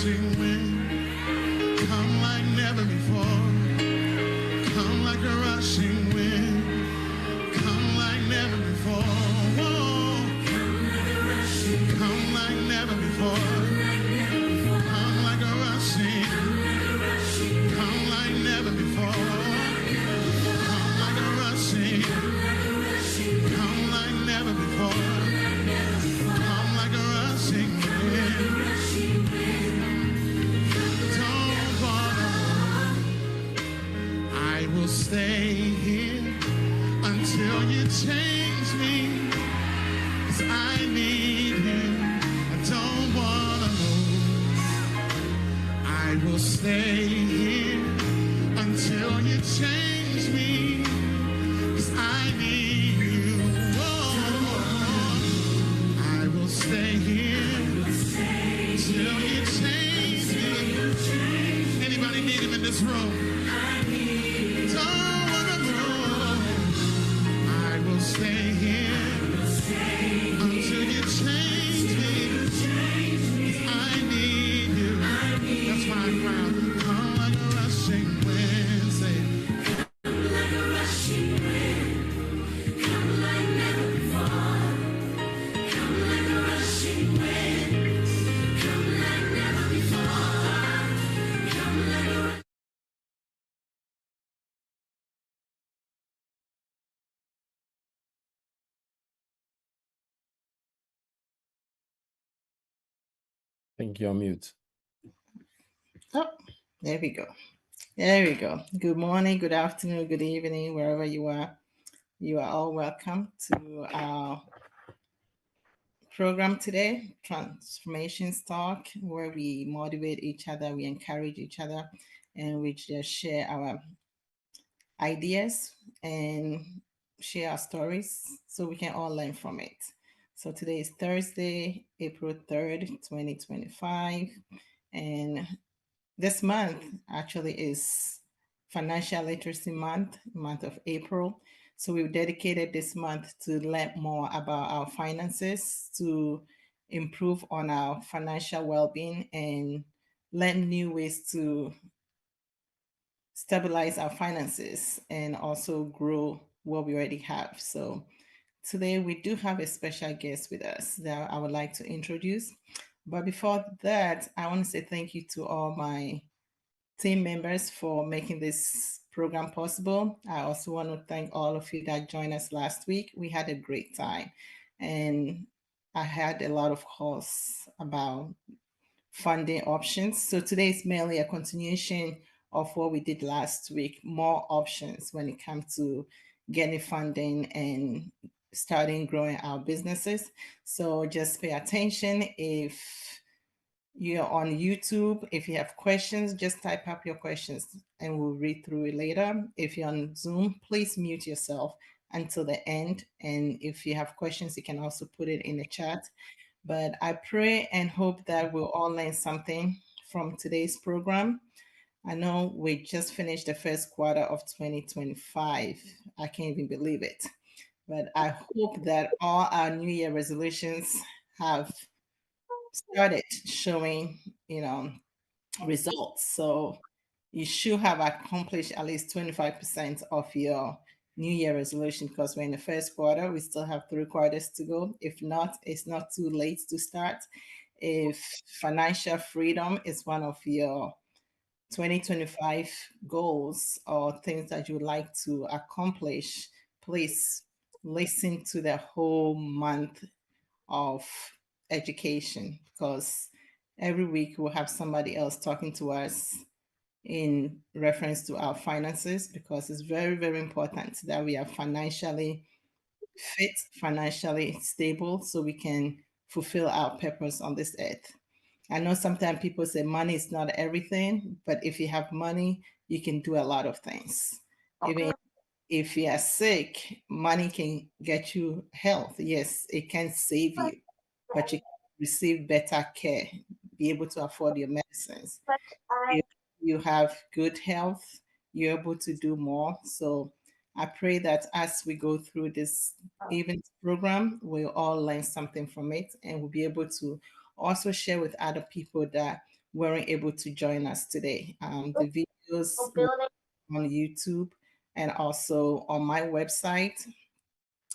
rushing wind. Come like never before. Come like a rushing wind. Come like never before. Whoa. Come like never before. Come like a rushing. Come like never before. Come like a rushing. Come like never before. Come like a rushing wind. Don't bother. I will stay here until you change me. 'Cause I need you. I don't wanna move. I will stay here until you change me. 'Cause I need you. Oh, I will stay here until you change me. Anybody need him in this room? Don't wanna move. I will stay here until you change me. 'Cause I need you. That's why I'm proud. Come like a rushing wind. Say, think you're mute. Oh, there we go. There we go. Good morning, good afternoon, good evening, wherever you are. You are all welcome to our program today, Transformations Talk, where we motivate each other, we encourage each other, and we just share our ideas and share our stories so we can all learn from it. So today is Thursday, April 3rd, 2025. And this month actually is Financial Literacy month of April. So we've dedicated this month to learn more about our finances, to improve on our financial well-being and learn new ways to stabilize our finances and also grow what we already have. So today we do have a special guest with us that I would like to introduce. But before that, I want to say thank you to all my team members for making this program possible. I also want to thank all of you that joined us last week. We had a great time, and I had a lot of calls about funding options. So today is mainly a continuation of what we did last week, more options when it comes to getting funding and starting growing our businesses. So just pay attention. If you're on YouTube, if you have questions, just type up your questions and we'll read through it later. If you're on Zoom, please mute yourself until the end. And if you have questions, you can also put it in the chat. But I pray and hope that we'll all learn something from today's program. I know we just finished the first quarter of 2025. I can't even believe it. But I hope that all our New Year resolutions have started showing, results. So you should have accomplished at least 25% of your New Year resolution because we're in the first quarter. We still have 3 quarters to go. If not, it's not too late to start. If financial freedom is one of your 2025 goals or things that you would like to accomplish, please listen to the whole month of education because every week we'll have somebody else talking to us in reference to our finances because it's very, very important that we are financially fit, financially stable, so we can fulfill our purpose on this earth. I know sometimes people say money is not everything, but if you have money, you can do a lot of things. Even if you are sick, money can get you health. Yes, it can save you, but you can receive better care, be able to afford your medicines. If you have good health, you're able to do more. So I pray that as we go through this evening program, we'll all learn something from it and we'll be able to also share with other people that weren't able to join us today. The videos on YouTube and also on my website,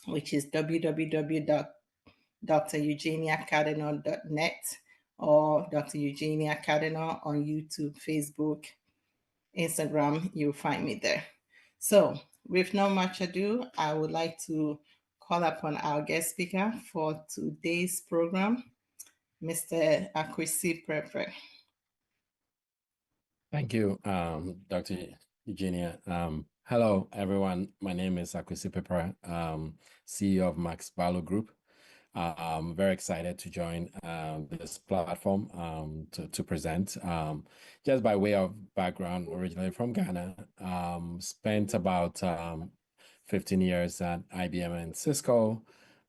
which is www.dreugeniacardinal.net or Dr. Eugenia Cardinal on YouTube, Facebook, Instagram. You'll find me there. So, with no much ado, I would like to call upon our guest speaker for today's program, Mr. Akwasi Peprah. Thank you, Dr. Eugenia. Hello, everyone. My name is Akwasi Peprah, CEO of Max Barlow Group. I'm very excited to join this platform to present. Just by way of background, originally from Ghana, spent about 15 years at IBM and Cisco.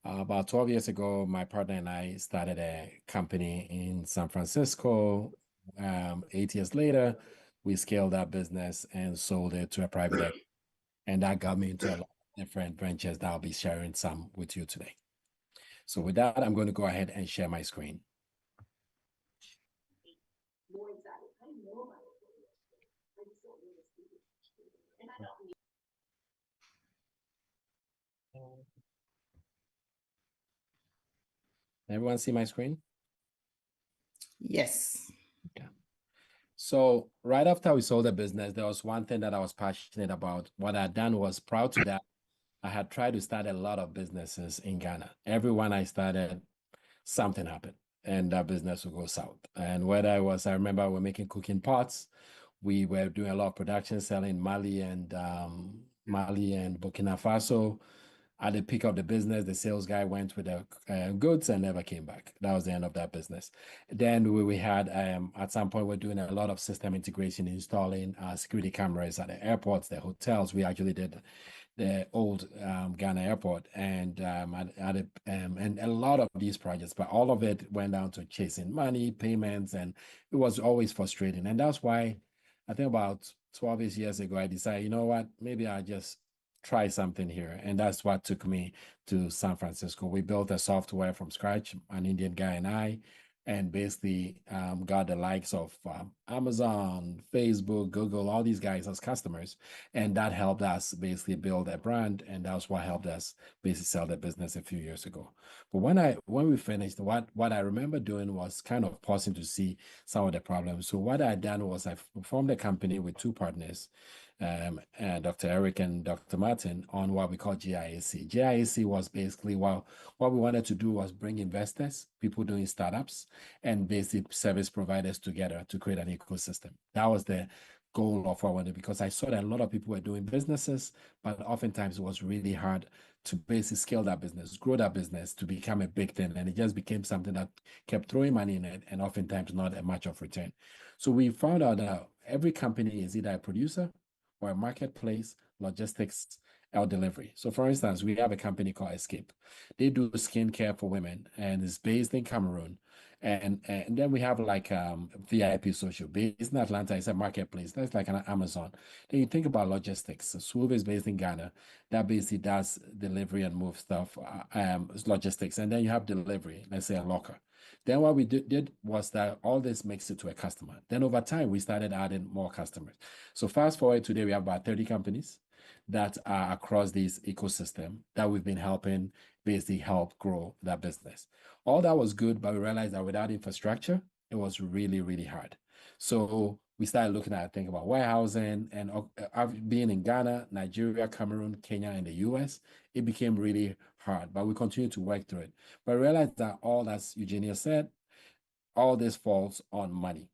About 12 years ago, my partner and I started a company in San Francisco. 8 years later, we scaled that business and sold it to a private equity. And that got me into a lot of different ventures that I'll be sharing some with you today. So with that, I'm going to go ahead and share my screen. Everyone see my screen? Yes. Okay. So right after we sold the business, there was one thing that I was passionate about. What I'd done was, proud to that, I had tried to start a lot of businesses in Ghana. Everyone I started, something happened and that business would go south. And whether I remember we're making cooking pots. We were doing a lot of production selling Mali and Burkina Faso. At the peak of the business, the sales guy went with the goods and never came back. That was the end of that business. Then we had, at some point, we're doing a lot of system integration, installing security cameras at the airports, the hotels. We actually did the old Ghana airport and and a lot of these projects, but all of it went down to chasing money, payments, and it was always frustrating. And that's why I think about 12 years ago, I decided, you know what, maybe I'll just try something here. And that's what took me to San Francisco. We built a software from scratch, an Indian guy and I, and basically got the likes of Amazon, Facebook, Google, all these guys as customers. And that helped us basically build a brand. And that's what helped us basically sell the business a few years ago. But when we finished, what I remember doing was kind of pausing to see some of the problems. So what I had done was I formed a company with two partners, Dr. Eric and Dr. Martin, on what we call GIAC. GIAC was basically, what we wanted to do was bring investors, people doing startups, and basic service providers together to create an ecosystem. That was the goal of what I wanted, because I saw that a lot of people were doing businesses, but oftentimes it was really hard to basically scale that business, grow that business to become a big thing. And it just became something that kept throwing money in it and oftentimes not a much of return. So we found out that every company is either a producer or a marketplace, logistics, or delivery. So for instance, we have a company called Escape. They do skincare for women and it's based in Cameroon. And then we have like VIP Social, based in Atlanta. It's a marketplace. That's like an Amazon. Then you think about logistics. So Swoop is based in Ghana. That basically does delivery and move stuff, logistics. And then you have delivery, let's say a locker. Then what we did was that all this makes it to a customer. Then over time, we started adding more customers. So fast forward today, we have about 30 companies that are across this ecosystem that we've been helping basically help grow that business. All that was good, but we realized that without infrastructure, it was really, really hard. So we started looking at, think about warehousing, and being in Ghana, Nigeria, Cameroon, Kenya, and the US, it became really hard, but we continued to work through it. But I realized that all, as Eugenia said, all this falls on money.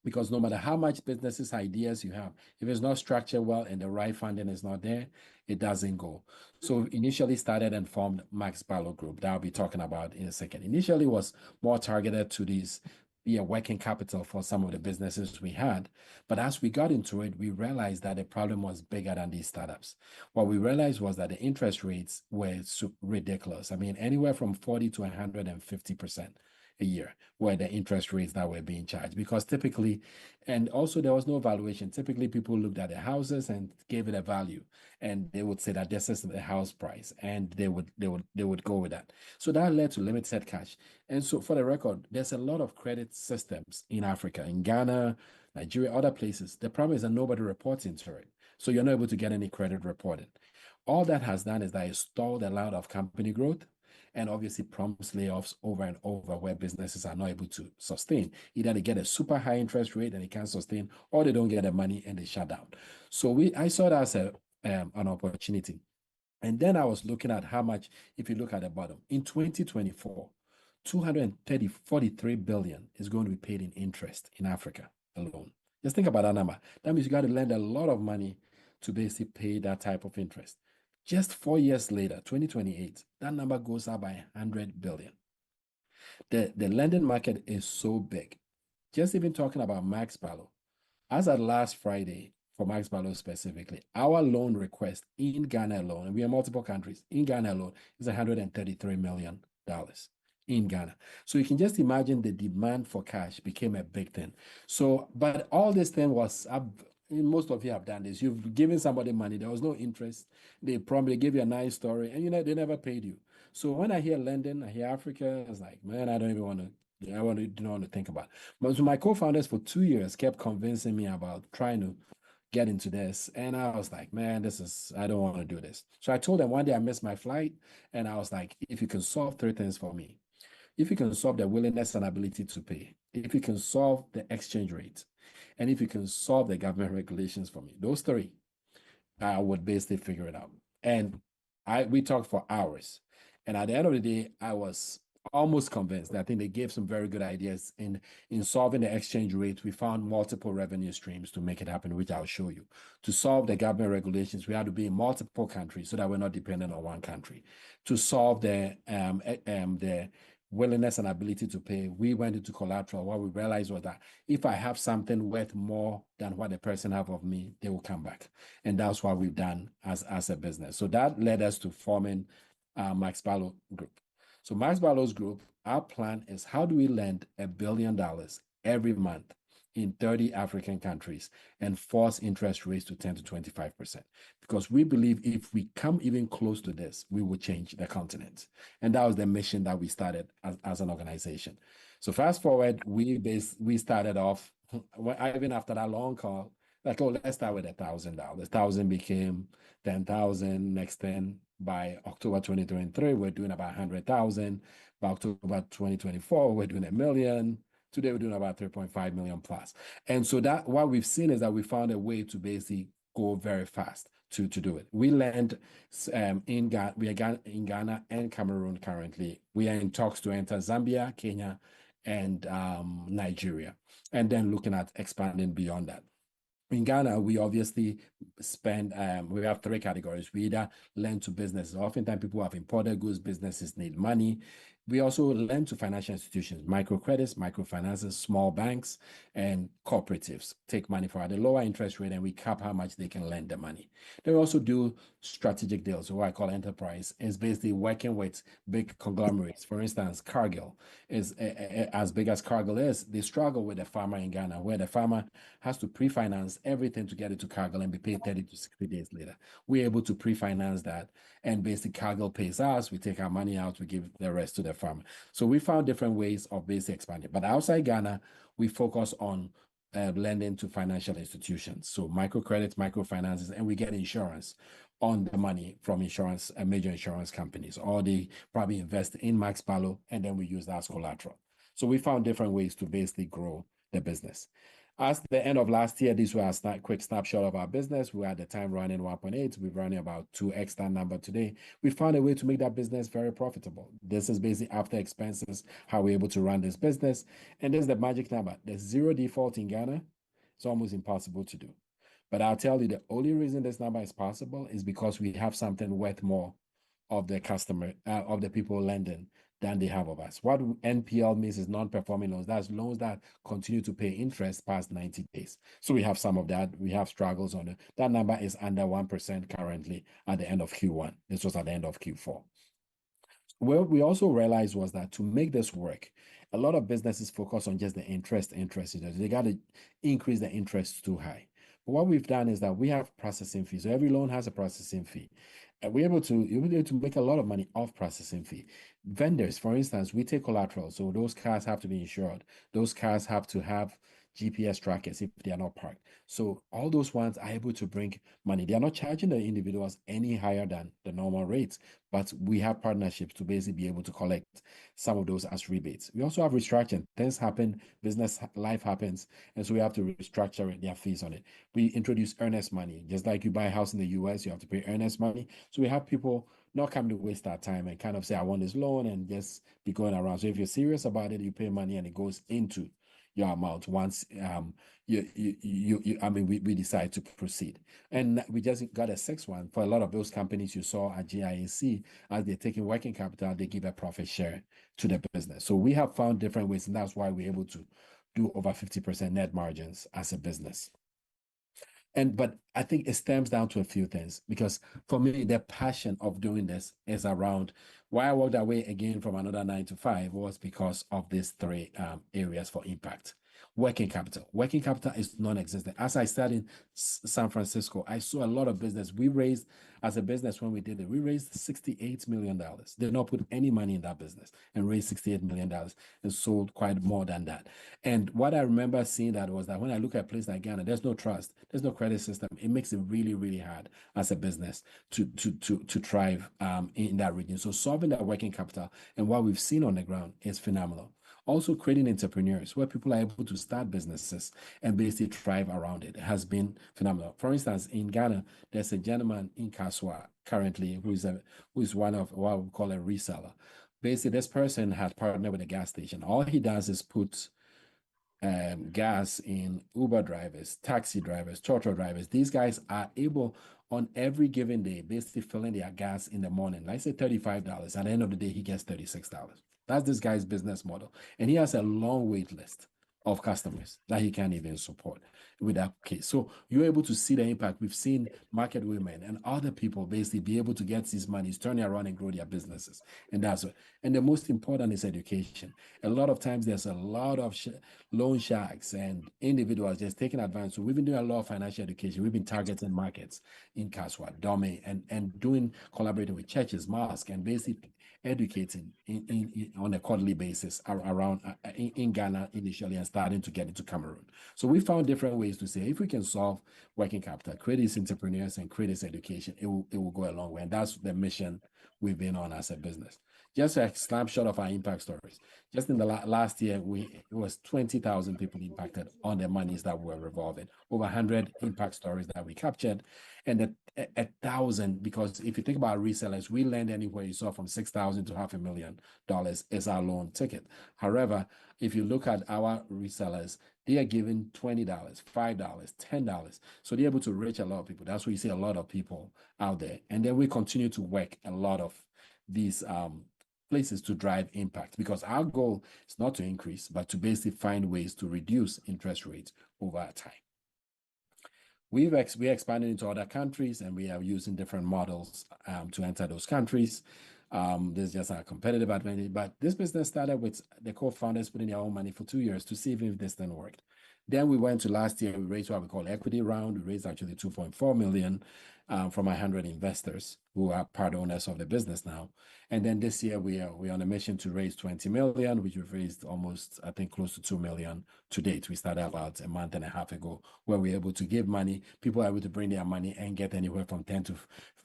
Because no matter how much businesses ideas you have, if it's not structured well and the right funding is not there, it doesn't go. So initially started and formed Max Barlow Group that I'll be talking about in a second. Initially was more targeted to these working capital for some of the businesses we had. But as we got into it, we realized that the problem was bigger than these startups. What we realized was that the interest rates were ridiculous. I mean, anywhere from 40 to 150%. a year were the interest rates that were being charged, because typically, and also there was no valuation. Typically, people looked at their houses and gave it a value, and they would say that this is the house price, and they would go with that. So that led to limited cash. And so, for the record, there's a lot of credit systems in Africa, in Ghana, Nigeria, other places. The problem is that nobody reports into it, so you're not able to get any credit reported. All that has done is that it stalled a lot of company growth, and obviously prompts layoffs over and over, where businesses are not able to sustain. Either they get a super high interest rate and they can't sustain, or they don't get the money and they shut down. So I saw that as an opportunity. And then I was looking at how much, if you look at the bottom, in 2024, 43 billion is going to be paid in interest in Africa alone. Just think about that number. That means you got to lend a lot of money to basically pay that type of interest. Just 4 years later, 2028, that number goes up by 100 billion. The lending market is so big. Just even talking about Max Barlow, as at last Friday, for Max Barlow specifically, our loan request in Ghana alone, and we are multiple countries, in Ghana alone, is $133 million in Ghana. So you can just imagine the demand for cash became a big thing. So, but all this thing was up. Most of you have done this. You've given somebody money. There was no interest. They probably gave you a nice story, and they never paid you. So when I hear London, I hear Africa, it's like, man, I don't even want to. I don't want to think about it. But so my co-founders for 2 years kept convincing me about trying to get into this, and I was like, man, I don't want to do this. So I told them one day I missed my flight, and I was like, if you can solve 3 things for me, if you can solve the willingness and ability to pay, if you can solve the exchange rate, and if you can solve the government regulations for me, those 3, I would basically figure it out. And we talked for hours. And at the end of the day, I was almost convinced. I think they gave some very good ideas in solving the exchange rate. We found multiple revenue streams to make it happen, which I'll show you. To solve the government regulations, we had to be in multiple countries so that we're not dependent on one country. To solve the willingness and ability to pay, we went into collateral. What we realized was that if I have something worth more than what the person have of me, they will come back. And that's what we've done as a business. So that led us to forming Max Barlow Group. So Max Barlow's group, our plan is, how do we lend $1 billion every month in 30 African countries and force interest rates to 10 to 25%? Because we believe if we come even close to this, we will change the continent. And that was the mission that we started as an organization. So fast forward, we started off, even after that long call, like, oh, let's start with $1,000. 1,000 became 10,000, next 10. By October 2023, we're doing about 100,000. By October 2024, we're doing $1 million. Today, we're doing about 3.5 million plus. And so that what we've seen is that we found a way to basically go very fast to do it. We lend in Ghana, we are in Ghana and Cameroon currently. We are in talks to enter Zambia, Kenya, and Nigeria, and then looking at expanding beyond that. In Ghana, we obviously spend, we have 3 categories. We either lend to businesses. Oftentimes, people have imported goods, businesses need money. We also lend to financial institutions, microcredits, microfinances, small banks, and cooperatives take money for at a lower interest rate, and we cap how much they can lend the money. Then we also do strategic deals, what I call enterprise. It's basically working with big conglomerates. For instance, Cargill is as big as Cargill is. They struggle with the farmer in Ghana, where the farmer has to pre-finance everything to get it to Cargill and be paid 30 to 60 days later. We're able to pre-finance that, and basically Cargill pays us, we take our money out, we give the rest to the farmer. So we found different ways of basically expanding. But outside Ghana, we focus on lending to financial institutions. So microcredits, microfinances, and we get insurance on the money from insurance and major insurance companies, or they probably invest in Max Barlow, and then we use that as collateral. So we found different ways to basically grow the business. As the end of last year, these were a quick snapshot of our business. We were at the time running 1.8. We're running about 2x that number today. We found a way to make that business very profitable. This is basically after expenses, how we're able to run this business. And this is the magic number. There's 0 default in Ghana. It's almost impossible to do. But I'll tell you, the only reason this number is possible is because we have something worth more of the customer, of the people lending, than they have of us. What NPL means is non-performing loans. That's loans that continue to pay interest past 90 days. So we have some of that. We have struggles on it. That number is under 1% currently at the end of Q1. This was at the end of Q4. What we also realized was that to make this work, a lot of businesses focus on just the interest. They got to increase the interest too high. But what we've done is that we have processing fees. So every loan has a processing fee. And you're able to make a lot of money off processing fee. Vendors, for instance, we take collateral. So those cars have to be insured. Those cars have to have GPS trackers if they are not parked. So all those ones are able to bring money. They are not charging the individuals any higher than the normal rates, but we have partnerships to basically be able to collect some of those as rebates. We also have restructuring. Things happen, business life happens, and so we have to restructure their fees on it. We introduce earnest money. Just like you buy a house in the US, you have to pay earnest money. So we have people not come to waste our time and kind of say, I want this loan and just be going around. So if you're serious about it, you pay money and it goes into your amount once we decide to proceed. And we just got a sixth one for a lot of those companies you saw at GIAC. As they're taking working capital, they give a profit share to the business. So we have found different ways, and that's why we're able to do over 50% net margins as a business. But I think it stems down to a few things, because for me, the passion of doing this is around why I walked away again from another 9 to 5 was because of these three areas for impact. Working capital. Working capital is non-existent. As I started in San Francisco, I saw a lot of business. We raised, as a business, when we did it, we raised $68 million. Did not put any money in that business and raised $68 million and sold quite more than that. And what I remember seeing that was that when I look at a place like Ghana, there's no trust, there's no credit system. It makes it really, really hard as a business to thrive in that region. So solving that working capital and what we've seen on the ground is phenomenal. Also creating entrepreneurs where people are able to start businesses and basically thrive around it has been phenomenal. For instance, in Ghana, there's a gentleman in Kaswa currently who is one of what we call a reseller. Basically, this person had partnered with a gas station. All he does is put gas in Uber drivers, taxi drivers, Toto drivers. These guys are able on every given day, basically filling their gas in the morning. Let's say $35. At the end of the day, he gets $36. That's this guy's business model. And he has a long wait list of customers that he can't even support with that case. So you're able to see the impact. We've seen market women and other people basically be able to get these monies, turn around and grow their businesses. And that's what. And the most important is education. A lot of times there's a lot of loan sharks and individuals just taking advantage. So we've been doing a lot of financial education. We've been targeting markets in Kaswa, Dome, and doing collaborating with churches, mosques, and basically educating on a quarterly basis around in Ghana initially and starting to get into Cameroon. So we found different ways to say if we can solve working capital, create these entrepreneurs and create this education, it will go a long way. And that's the mission we've been on as a business. Just a snapshot of our impact stories. Just in the last year, it was 20,000 people impacted on the monies that were revolving. Over 100 impact stories that we captured, and 1,000. Because if you think about resellers, we lend anywhere you saw from $6,000 to $500,000 is our loan ticket. However, if you look at our resellers, they are giving $20, $5, $10. So they're able to reach a lot of people. That's why you see a lot of people out there. And then we continue to work a lot of these places to drive impact, because our goal is not to increase, but to basically find ways to reduce interest rates over time. We expanded into other countries, and we are using different models to enter those countries. This is just a competitive advantage. But this business started with the co-founders putting their own money for 2 years to see if this thing worked. Then we went to last year, we raised what we call equity round. We raised actually 2.4 million from 100 investors who are part owners of the business now. And then this year we're on a mission to raise 20 million, which we've raised almost, I think, close to 2 million to date. We started about a month and a half ago, where we're able to give money. People are able to bring their money and get anywhere from 10 to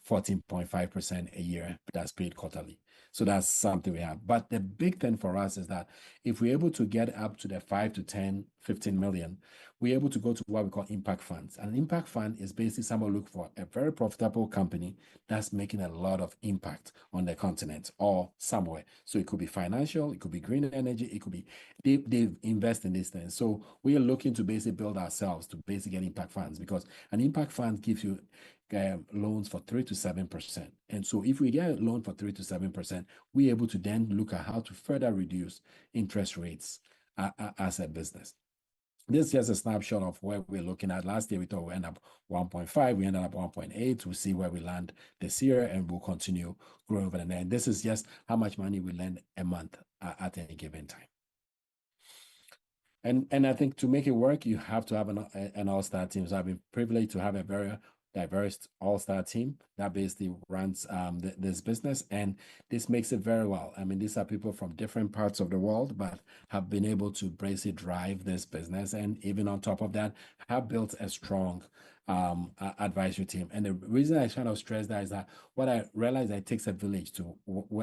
14.5% a year. That's paid quarterly. So that's something we have. But the big thing for us is that if we're able to get up to the 5 to 10, 15 million, we're able to go to what we call impact funds. An impact fund is basically someone look for a very profitable company that's making a lot of impact on the continent or somewhere. So it could be financial, it could be green energy, it could be they invest in these things. So we are looking to basically build ourselves to basically get impact funds, because an impact fund gives you loans for 3 to 7%. And so if we get a loan for 3 to 7%, we're able to then look at how to further reduce interest rates as a business. This is just a snapshot of where we're looking at. Last year, we thought we'd end up 1.5. We ended up 1.8. We'll see where we land this year, and we'll continue growing over the next. And this is just how much money we lend a month at any given time. And I think to make it work, you have to have an all-star team. So I've been privileged to have a very diverse all-star team that basically runs this business, and this makes it very well. I mean, these are people from different parts of the world, but have been able to basically drive this business, and even on top of that, have built a strong advisory team. And the reason I kind of stress that is that what I realize that it takes a village to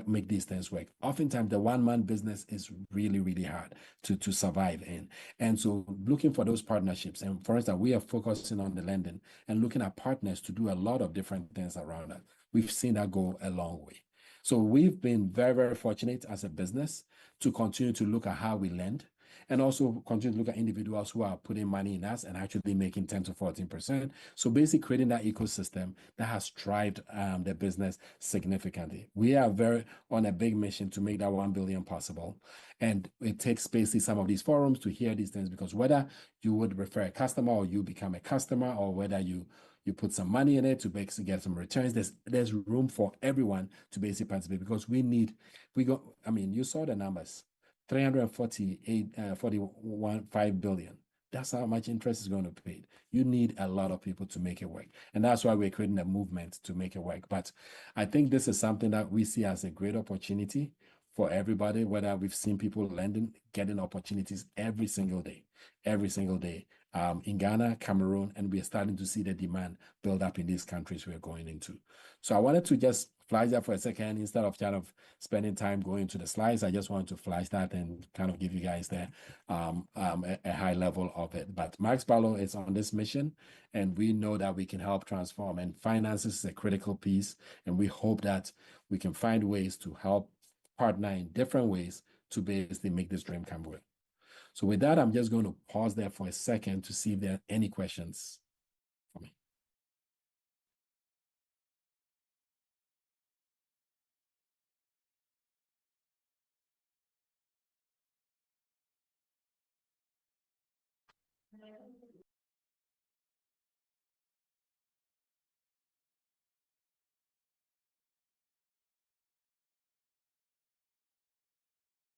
make these things work. Oftentimes, the one-man business is really, really hard to survive in. And so looking for those partnerships, and for instance, we are focusing on the lending and looking at partners to do a lot of different things around that. We've seen that go a long way. So we've been very, very fortunate as a business to continue to look at how we lend, and also continue to look at individuals who are putting money in us and actually making 10 to 14%. So basically creating that ecosystem that has thrived the business significantly. We are very on a big mission to make that 1 billion possible. And it takes basically some of these forums to hear these things, because whether you would refer a customer or you become a customer, or whether you put some money in it to basically get some returns, there's room for everyone to basically participate, because I mean, you saw the numbers. 5 billion. That's how much interest is going to be paid. You need a lot of people to make it work. And that's why we're creating a movement to make it work. But I think this is something that we see as a great opportunity for everybody, whether we've seen people getting opportunities every single day in Ghana, Cameroon, and we're starting to see the demand build up in these countries we're going into. So I wanted to just flash that for a second instead of kind of spending time going to the slides. I just wanted to flash that and kind of give you guys a high level of it. But Max Barlow is on this mission, and we know that we can help transform, and finances is a critical piece. And we hope that we can find ways to help partner in different ways to basically make this dream come real. So with that, I'm just going to pause there for a second to see if there are any questions for me.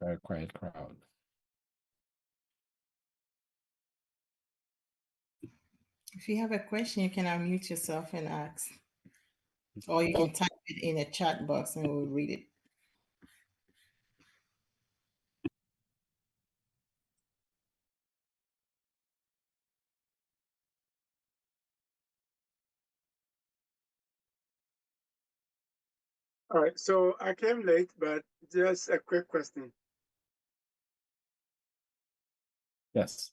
Very quiet crowd. If you have a question, you can unmute yourself and ask, or you can type it in a chat box and we'll read it. All right, so I came late, but just a quick question. Yes.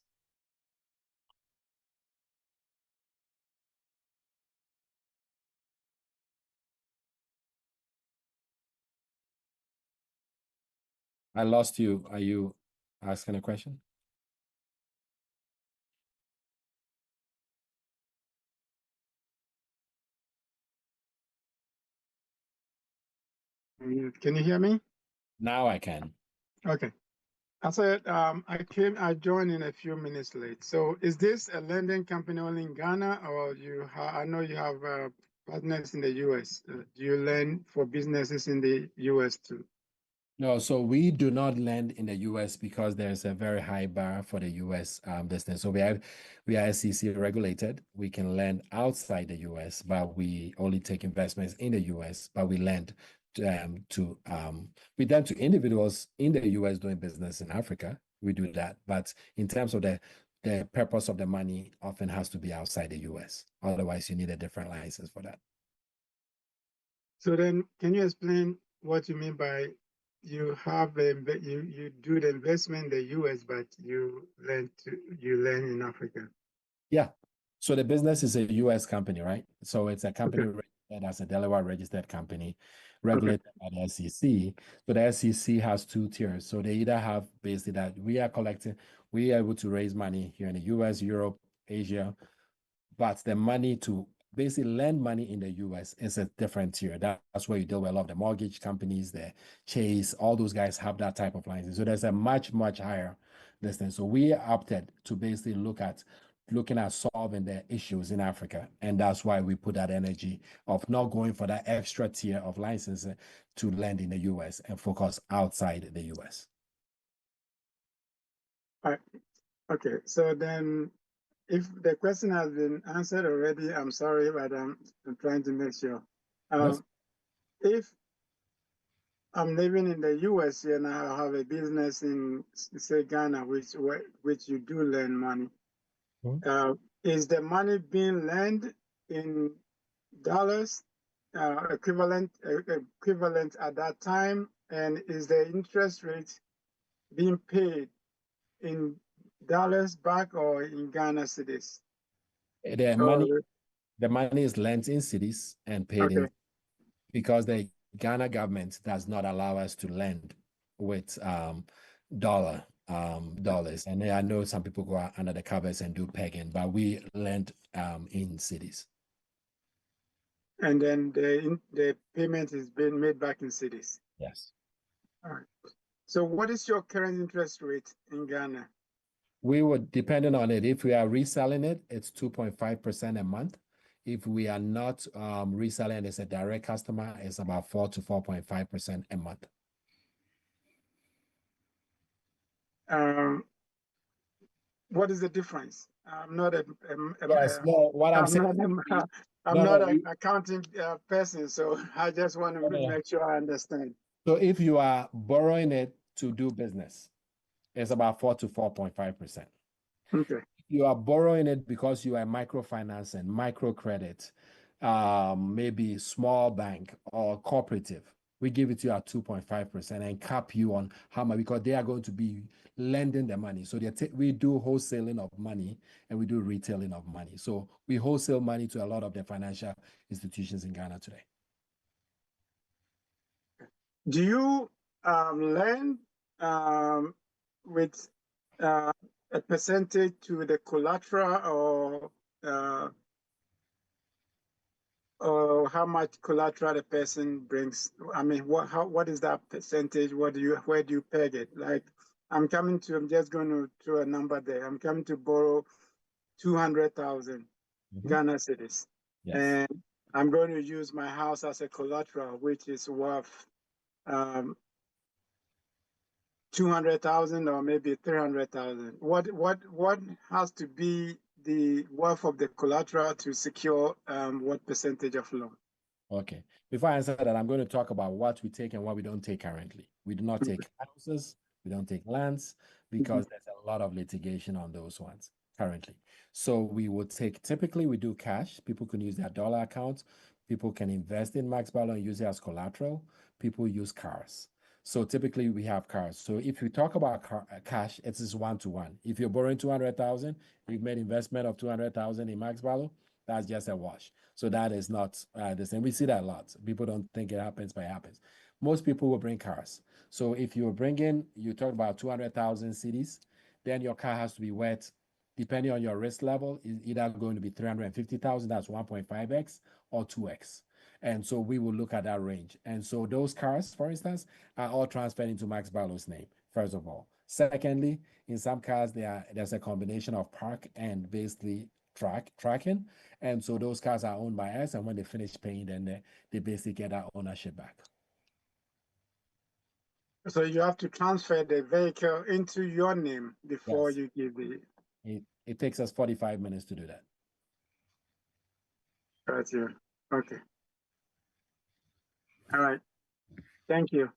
I lost you. Are you asking a question? Can you hear me? Now I can. Okay. I said I joined in a few minutes late. So is this a lending company only in Ghana, or I know you have partners in the US. Do you lend for businesses in the US too? No, so we do not lend in the US because there's a very high bar for the US business. So we are SEC regulated. We can lend outside the US, but we only take investments in the US, but we lend to individuals in the US doing business in Africa. We do that. But in terms of the purpose of the money often has to be outside the US. Otherwise, you need a different license for that. So then can you explain what you mean by you do the investment in the US, but you lend in Africa? Yeah. So the business is a US company, right? So it's a company registered as a Delaware registered company, regulated by the SEC. So the SEC has two tiers. So they either have basically that we are able to raise money here in the US, Europe, Asia, but the money to basically lend money in the US is a different tier. That's where you deal with a lot of the mortgage companies, the Chase, all those guys have that type of license. So there's a much, much higher distance. So we opted to basically looking at solving the issues in Africa. And that's why we put that energy of not going for that extra tier of license to lend in the US and focus outside the US. All Okay, so then if the question has been answered already, I'm sorry, but I'm trying to make sure. Yes. If I'm living in the US and I have a business in, say, Ghana, which you do lend money, is the money being lent in dollars equivalent at that time, and is the interest rate being paid in dollars back or in Ghana cedis? The money, the money is lent in cities and paid in, because the Ghana government does not allow us to lend with dollars. And I know some people go out under the covers and do pegging, but we lend in cities. And then the payment is being made back in cities. Yes. All right. So what is your current interest rate in Ghana? We would, depending on it, if we are reselling it, it's 2.5% a month. If we are not reselling, it's a direct customer, it's about 4 to 4.5% a month. What is the difference? I'm not a yes, no, what I'm saying, I'm not an accounting person, so I just want to make sure I understand. So if you are borrowing it to do business, it's about 4 to 4.5%. Okay. You are borrowing it because you are microfinance and microcredit, maybe small bank or cooperative. We give it to you at 2.5% and cap you on how much, because they are going to be lending the money. So we do wholesaling of money and we do retailing of money. So we wholesale money to a lot of the financial institutions in Ghana today. Do you lend with a percentage to the collateral, or how much collateral the person brings? I mean, what is that percentage? Where do you peg it? Like, I'm just going to throw a number there. I'm coming to borrow 200,000 Ghana cedis. Yes. And I'm going to use my house as a collateral, which is worth 200,000 or maybe 300,000. What has to be the worth of the collateral to secure what percentage of loan? Okay. Before I answer that, I'm going to talk about what we take and what we don't take currently. We do not take houses, we don't take lands, because there's a lot of litigation on those ones currently. So we would take, typically we do cash. People can use their dollar accounts. People can invest in Max Barlow and use it as collateral. People use cars. So typically we have cars. So if you talk about cash, it is 1-to-1. If you're borrowing 200,000, you've made investment of 200,000 in Max Barlow, that's just a wash. So that is not the same. We see that a lot. People don't think it happens, but it happens. Most people will bring cars. So if you talk about 200,000 cedis, then your car has to be worth, depending on your risk level, is either going to be 350,000, that's 1.5x, or 2x. And so we will look at that range. And so those cars, for instance, are all transferred into Max Barlow's name, first of all. Secondly, in some cars, there's a combination of park and basically tracking. And so those cars are owned by us. And when they finish paying, then they basically get that ownership back. So you have to transfer the vehicle into your name before Yes. you give the... It takes us 45 minutes to do that. Gotcha. Okay. All right. Thank you.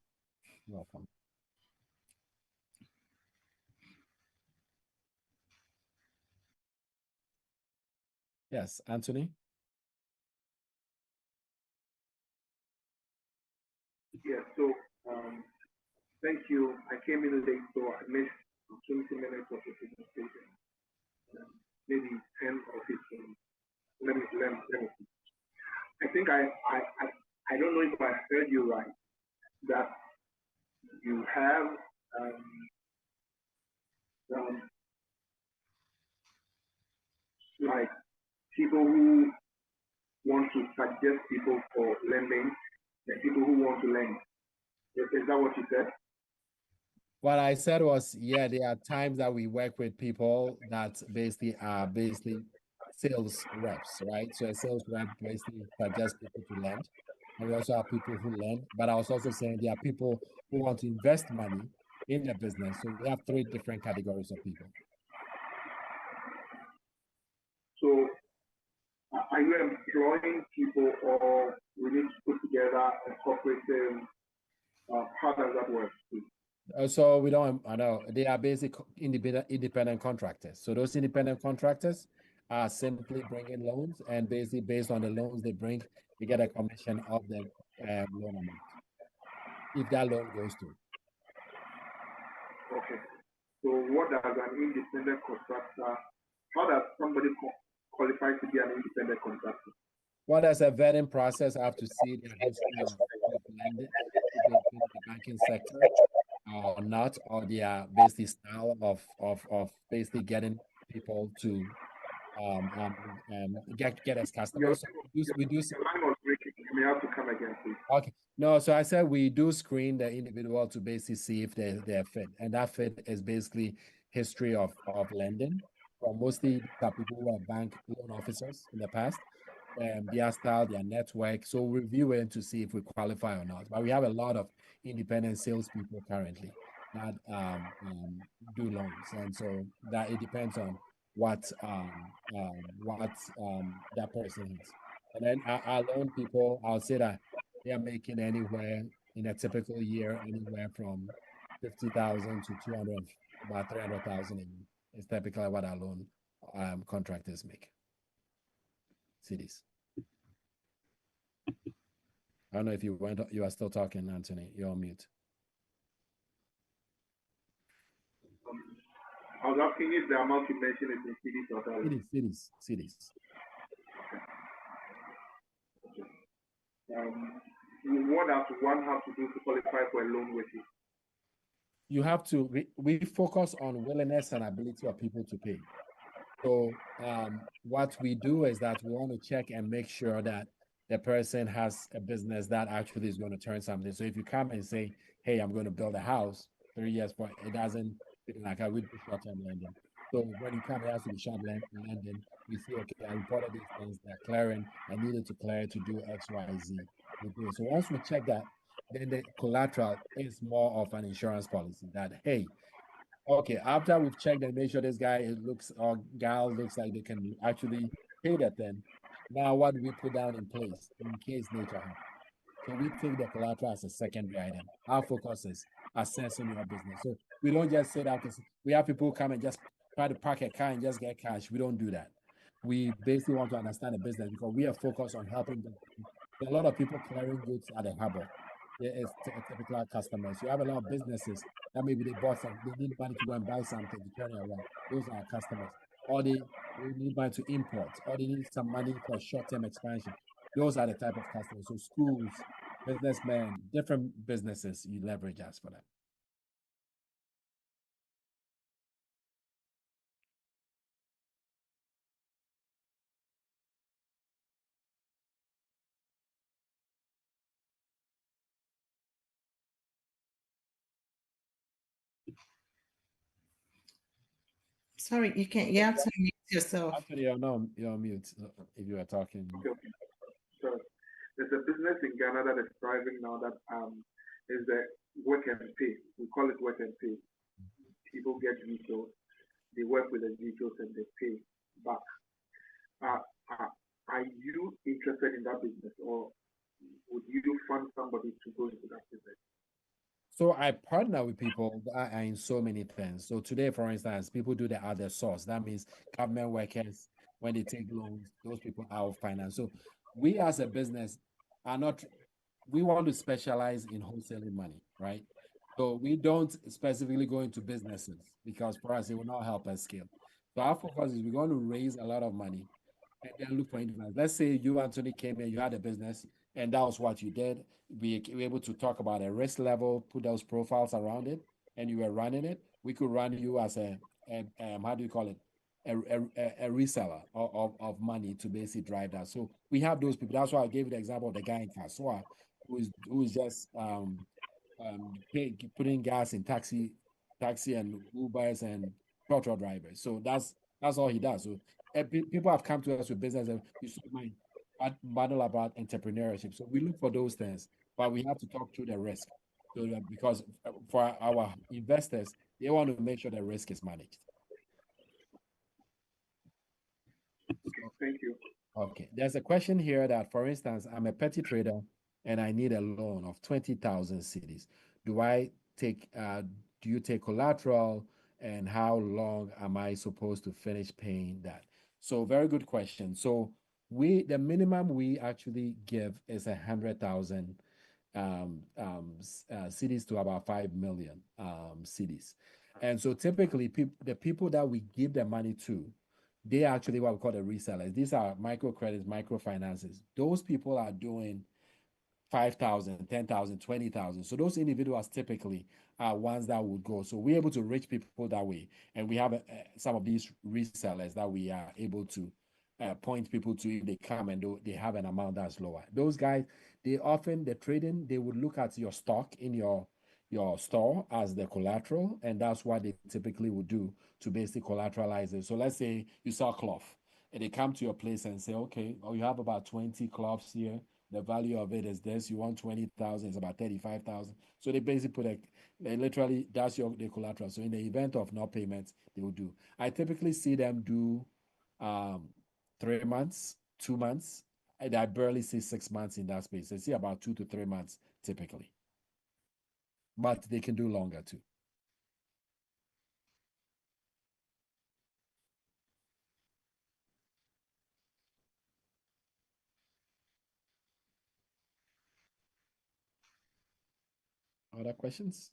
You're welcome. Yes, Anthony? Yeah, so thank you. I came in late, so I missed 20 minutes of the presentation. Maybe 10 or 15. Let me see. I think I don't know if I heard you right, that you have like people who want to suggest people for lending and people who want to lend. Is that what you said? What I said was, yeah, there are times that we work with people that basically are sales reps, right? So a sales rep basically suggests people to lend. And we also have people who lend, but I was also saying there are people who want to invest money in the business. So we have 3 different categories of people. are you employing people, or we need to put together a cooperative? How does that work? So we don't, I know they are basic independent contractors. So those independent contractors are simply bringing loans, and basically based on the loans they bring, they get a commission of the loan amount if that loan goes through. Okay. So what does an independent contractor, how does somebody qualify to be an independent contractor? Well, there's a vetting process. I have to see their history of lending, if they've been in the banking sector or not, or their basically style of basically getting people to get as customers. So we do. The line was breaking. You may have to come again, please. Okay. No, so I said we do screen the individual to basically see if they're fit. And that fit is basically history of lending. For mostly people who are bank loan officers in the past, their style, their network. So we review it to see if we qualify or not. But we have a lot of independent salespeople currently that do loans. And so that it depends on what that person is. And then our loan people, I'll say that they are making anywhere in a typical year, anywhere from 50,000 to 200, about 300,000 a year. It's typically what our loan contractors make. Cities. I don't know if you are still talking, Anthony. You're on mute. I was asking if the amount you mentioned is in cities or dollars. Cities. What does one have to do to qualify for a loan with you? You have to, we focus on willingness and ability of people to pay. So what we do is that we want to check and make sure that the person has a business that actually is going to turn something. So if you come and say, hey, I'm going to build a house 3 years, but it doesn't fit like I would do short-term lending. So when you come, it has to be short lending. We say, okay, I reported these things, they're clearing. I needed to clear to do X, Y, Z. We do it. So once we check that, then the collateral is more of an insurance policy that, hey, okay, after we've checked and made sure this guy or gal looks like they can actually pay that, then now what do we put down in place in case nature happens? So we take the collateral as a secondary item. Our focus is assessing your business. So we don't just say that because we have people come and just try to park a car and just get cash. We don't do that. We basically want to understand the business because we are focused on helping them. There are a lot of people clearing goods at the harbor. It's typical customers. You have a lot of businesses that maybe they bought something, they need money to go and buy something to turn it around. Those are our customers. Or they need money to import, or they need some money for short-term expansion. Those are the type of customers. So schools, businessmen, different businesses, you leverage us for that. Sorry, you have to mute yourself. Actually, you're on mute if you are talking. Okay. So there's a business in Ghana that is thriving now that is the work and pay. We call it work and pay. People get vehicles, they work with the vehicles and they pay back. Are you interested in that business, or would you fund somebody to go into that business? So I partner with people that are in so many things. So today, for instance, people do the other source. That means government workers, when they take loans, those people are out finance. So we as a business are not, we want to specialize in wholesaling money, right? So we don't specifically go into businesses because for us, it will not help us scale. So our focus is we're going to raise a lot of money and then look for individuals. Let's say you, Anthony, came in, you had a business, and that was what you did. We were able to talk about a risk level, put those profiles around it, and you were running it. We could run you as a how do you call it? A reseller of money to basically drive that. So we have those people. That's why I gave you the example of the guy in Kaswa who is just putting gas in taxi and Ubers and truck drivers. So that's all he does. So people have come to us with business and you saw my battle about entrepreneurship. So we look for those things, but we have to talk through the risk. So because for our investors, they want to make sure the risk is managed. Okay, thank you. Okay, there's a question here that, for instance, I'm a petty trader and I need a loan of 20,000 cities. Do I take, do you take collateral, and how long am I supposed to finish paying that? So very good question. So the minimum we actually give is 100,000 cities to about 5 million cities. And so typically the people that we give the money to, they are actually what we call the resellers. These are microcredits, microfinances. Those people are doing 5,000, 10,000, 20,000. So those individuals typically are ones that would go. So we're able to reach people that way. And we have some of these resellers that we are able to point people to if they come and they have an amount that's lower. Those guys, they often, the trading, they would look at your stock in your store as the collateral, and that's what they typically would do to basically collateralize it. So let's say you sell cloth, and they come to your place and say, okay, you have about 20 cloths here. The value of it is this. You want 20,000, it's about 35,000. So they basically they literally, that's the collateral. So in the event of no payment, they will do. I typically see them do 3 months, 2 months. And I barely see 6 months in that space. I see about 2 to 3 months typically, but they can do longer too. Other questions?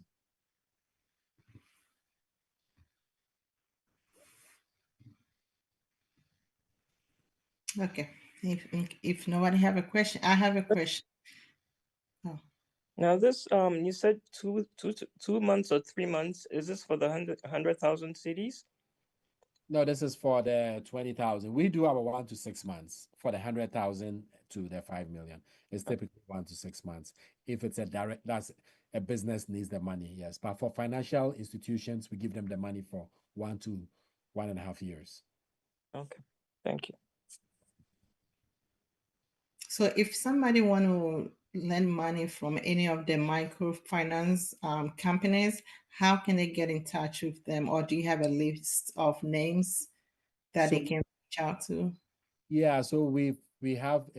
Okay. If nobody have a question, I have a question. Oh. Now this you said 2 months or 3 months. Is this for the 100,000 cities? No, this is for the 20,000. We do our 1 to 6 months. For the 100,000 to the 5 million, it's typically 1 to 6 months. If it's a direct, that's a business needs the money, yes. But for financial institutions, we give them the money for 1 to 1.5 years. Okay, thank you. So if somebody want to lend money from any of the microfinance companies, how can they get in touch with them? Or do you have a list of names that they can reach out to? Yeah, so we have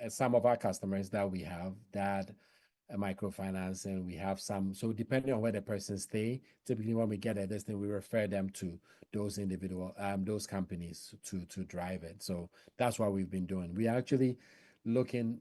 some of our customers that we have that microfinance, and we have some. So depending on where the person stay, typically when we get a this thing, we refer them to those those companies to drive it. So that's what we've been doing. We are actually looking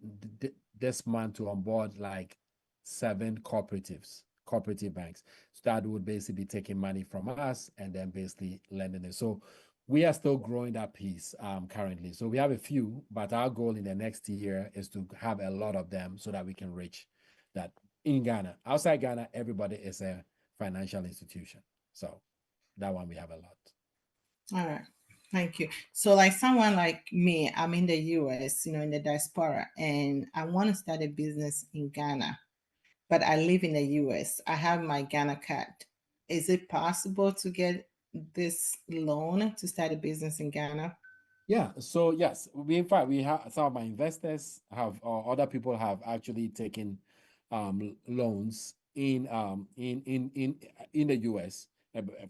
this month to onboard like 7 cooperative banks. So that would basically be taking money from us and then basically lending it. So we are still growing that piece currently. So we have a few, but our goal in the next year is to have a lot of them so that we can reach that in Ghana. Outside Ghana, everybody is a financial institution. So that one we have a lot. All right. Thank you. So like someone like me, I'm in the US, in the diaspora, and I want to start a business in Ghana, but I live in the US. I have my Ghana card. Is it possible to get this loan to start a business in Ghana? Yeah, so yes, in fact we have some of my investors have, or other people have actually taken loans in the US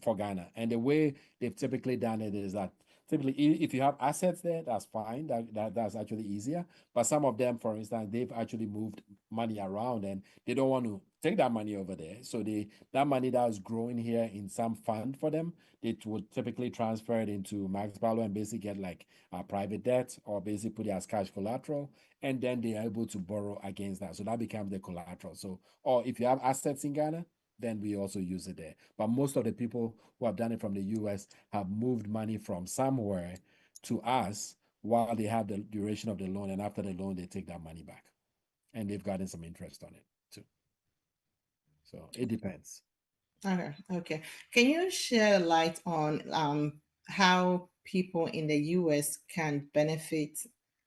for Ghana. And the way they've typically done it is that typically if you have assets there, that's fine. That's actually easier. But some of them, for instance, they've actually moved money around and they don't want to take that money over there. So that money that was growing here in some fund for them, it would typically transfer it into Max Value and basically get like a private debt, or basically put it as cash collateral, and then they are able to borrow against that. So that becomes the collateral. So, or if you have assets in Ghana, then we also use it there. But most of the people who have done it from the US have moved money from somewhere to us while they have the duration of the loan, and after the loan, they take that money back. And they've gotten some interest on it too. So it depends. Okay. Can you shed light on how people in the US can benefit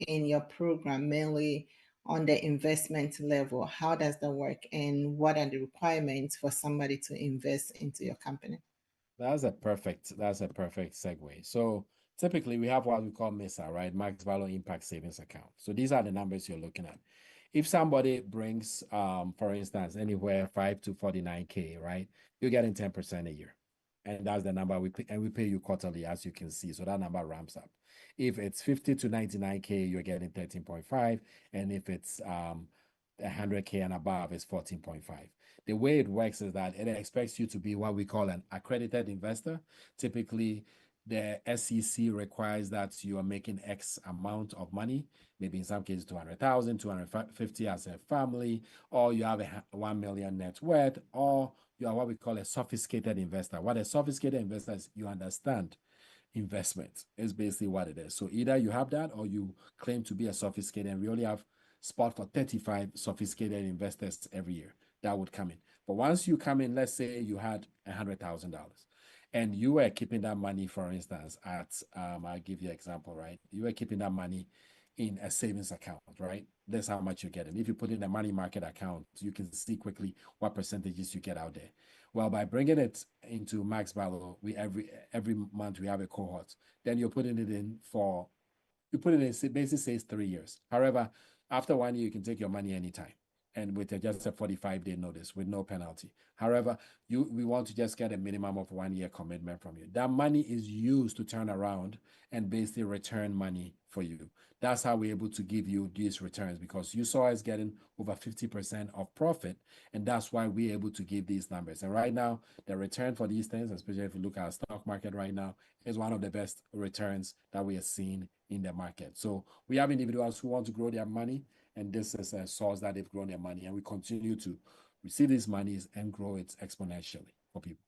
in your program, mainly on the investment level? How does that work, and what are the requirements for somebody to invest into your company? That's a perfect segue. So typically we have what we call MISA, right? Max Value Impact Savings Account. So these are the numbers you're looking at. If somebody brings, for instance, anywhere 5 to 49K, right? You're getting 10% a year. And that's the number we pay you quarterly, as you can see. So that number ramps up. If it's 50 to 99K, you're getting 13.5. And if it's 100K and above, it's 14.5. The way it works is that it expects you to be what we call an accredited investor. Typically, the SEC requires that you are making X amount of money, maybe in some cases 200,000, 250 as a family, or you have a 1 million net worth, or you are what we call a sophisticated investor. What a sophisticated investor is, you understand investment is basically what it is. So either you have that or you claim to be a sophisticated, and we only have spot for 35 sophisticated investors every year that would come in. But once you come in, let's say you had $100,000 and you were keeping that money, for instance, at I'll give you an example, right? You were keeping that money in a savings account, right? That's how much you're getting. If you put in a money market account, you can see quickly what percentages you get out there. Well, by bringing it into Max Valor, we every month we have a cohort. Then you're putting it in for, you put it in, it basically says 3 years. However, after 1 year, you can take your money anytime, and with just a 45-day notice with no penalty. However, we want to just get a minimum of 1 year commitment from you. That money is used to turn around and basically return money for you. That's how we're able to give you these returns, because you saw us getting over 50% of profit, and that's why we're able to give these numbers. And right now, the return for these things, especially if you look at our stock market right now, is one of the best returns that we are seeing in the market. So we have individuals who want to grow their money, and this is a source that they've grown their money, and we continue to receive these monies and grow it exponentially for people.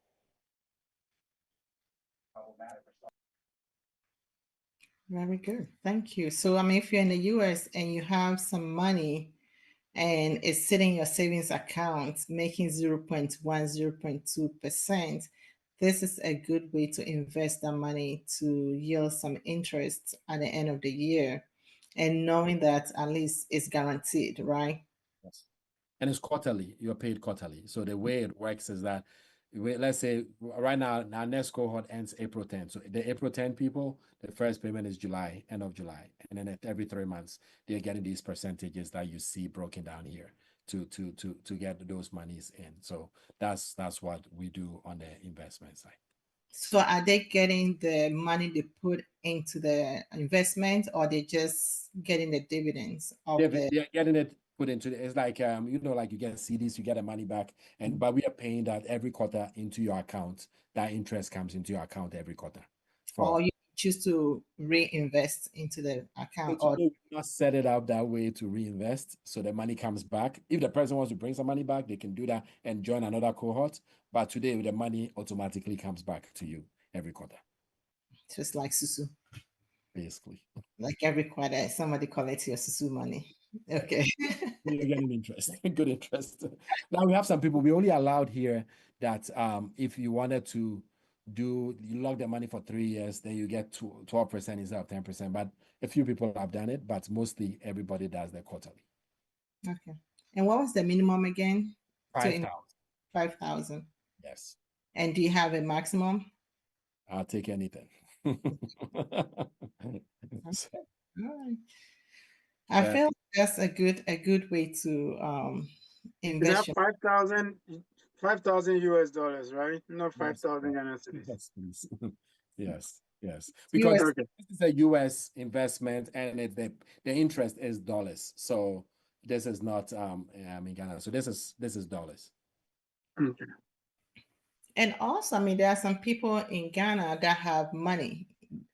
Very good. Thank you. So, I mean, if you're in the US and you have some money and it's sitting in your savings account making 0.1, 0.2%, this is a good way to invest that money to yield some interest at the end of the year, and knowing that at least it's guaranteed, right? Yes. And it's quarterly. You're paid quarterly. So the way it works is that, let's say right now, our next cohort ends April 10th. So the April 10 people, the first payment is July, end of July. And then every 3 months, they're getting these percentages that you see broken down here to get those monies in. So that's what we do on the investment side. So are they getting the money they put into the investment, or they just getting the dividends of They're getting it put into it's like like you get CDs, you get the money back, but we are paying that every quarter into your account. That interest comes into your account every quarter. or you choose to reinvest into the account, or we not set it up that way to reinvest, so the money comes back. If the person wants to bring some money back, they can do that and join another cohort. But today, the money automatically comes back to you every quarter, just like Susu, basically. like every quarter somebody collects your Susu money. Okay. You're getting interest, good interest. Now we have some people, we only allowed here that if you wanted to you lock the money for 3 years, then you get 12% instead of 10%. But a few people have done it, but mostly everybody does the quarterly. Okay. And what was the minimum again? 5,000. 5,000. Yes. And do you have a maximum? I'll take anything. So, All right. I feel that's a good way to You invest. have 5,000 US dollars, right? Not 5,000 Ghana cedis. Yes, please. Yes. Because US. this is a US investment, and the interest is dollars. So this is not in Ghana. So this is dollars. Okay. And also, I mean, there are some people in Ghana that have money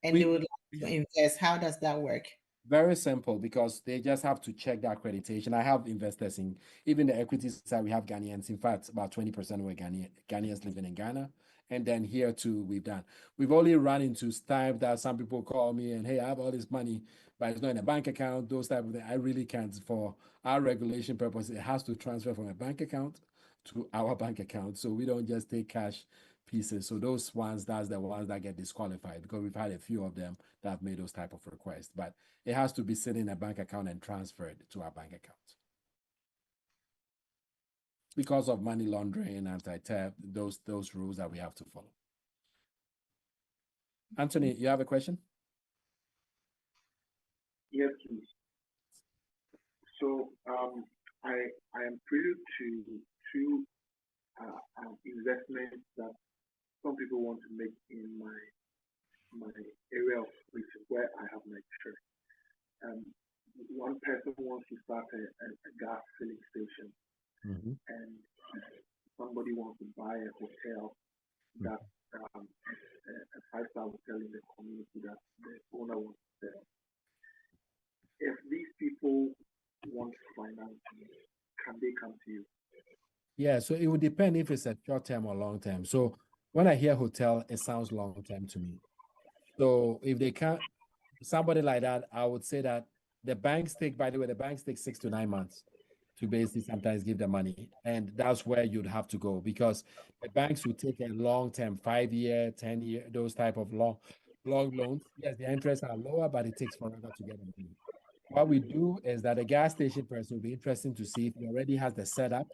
and they would like to invest. How does that work? Very simple, because they just have to check the accreditation. I have investors in even the equities side. We have Ghanaians. In fact, about 20% were Ghanaians living in Ghana. And then here too, we've only run into time that some people call me and, hey, I have all this money, but it's not in a bank account, those type of things. I really can't. For our regulation purpose, it has to transfer from a bank account to our bank account. So we don't just take cash pieces. So those ones, that's the ones that get disqualified, because we've had a few of them that have made those type of requests. But it has to be sitting in a bank account and transferred to our bank account. Because of money laundering, anti-theft, those rules that we have to follow. Anthony, you have a question? Yes, please. So I am privy to two investments that some people want to make in my area of which where I have my church. One person wants to start a gas filling station, and somebody wants to buy a hotel that a five-star hotel in the community that the owner wants to sell. If these people want financing, can they come to you? Yeah, so it would depend if it's a short term or long term. So when I hear hotel, it sounds long term to me. So if they can't, somebody like that, I would say that the banks take, by the way, the banks take 6 to 9 months to basically sometimes give the money. And that's where you'd have to go, because the banks would take a long term, 5 year, 10 year, those type of long loans. Yes, the interests are lower, but it takes forever to get the money. What we do is that a gas station person will be interesting to see if he already has the setup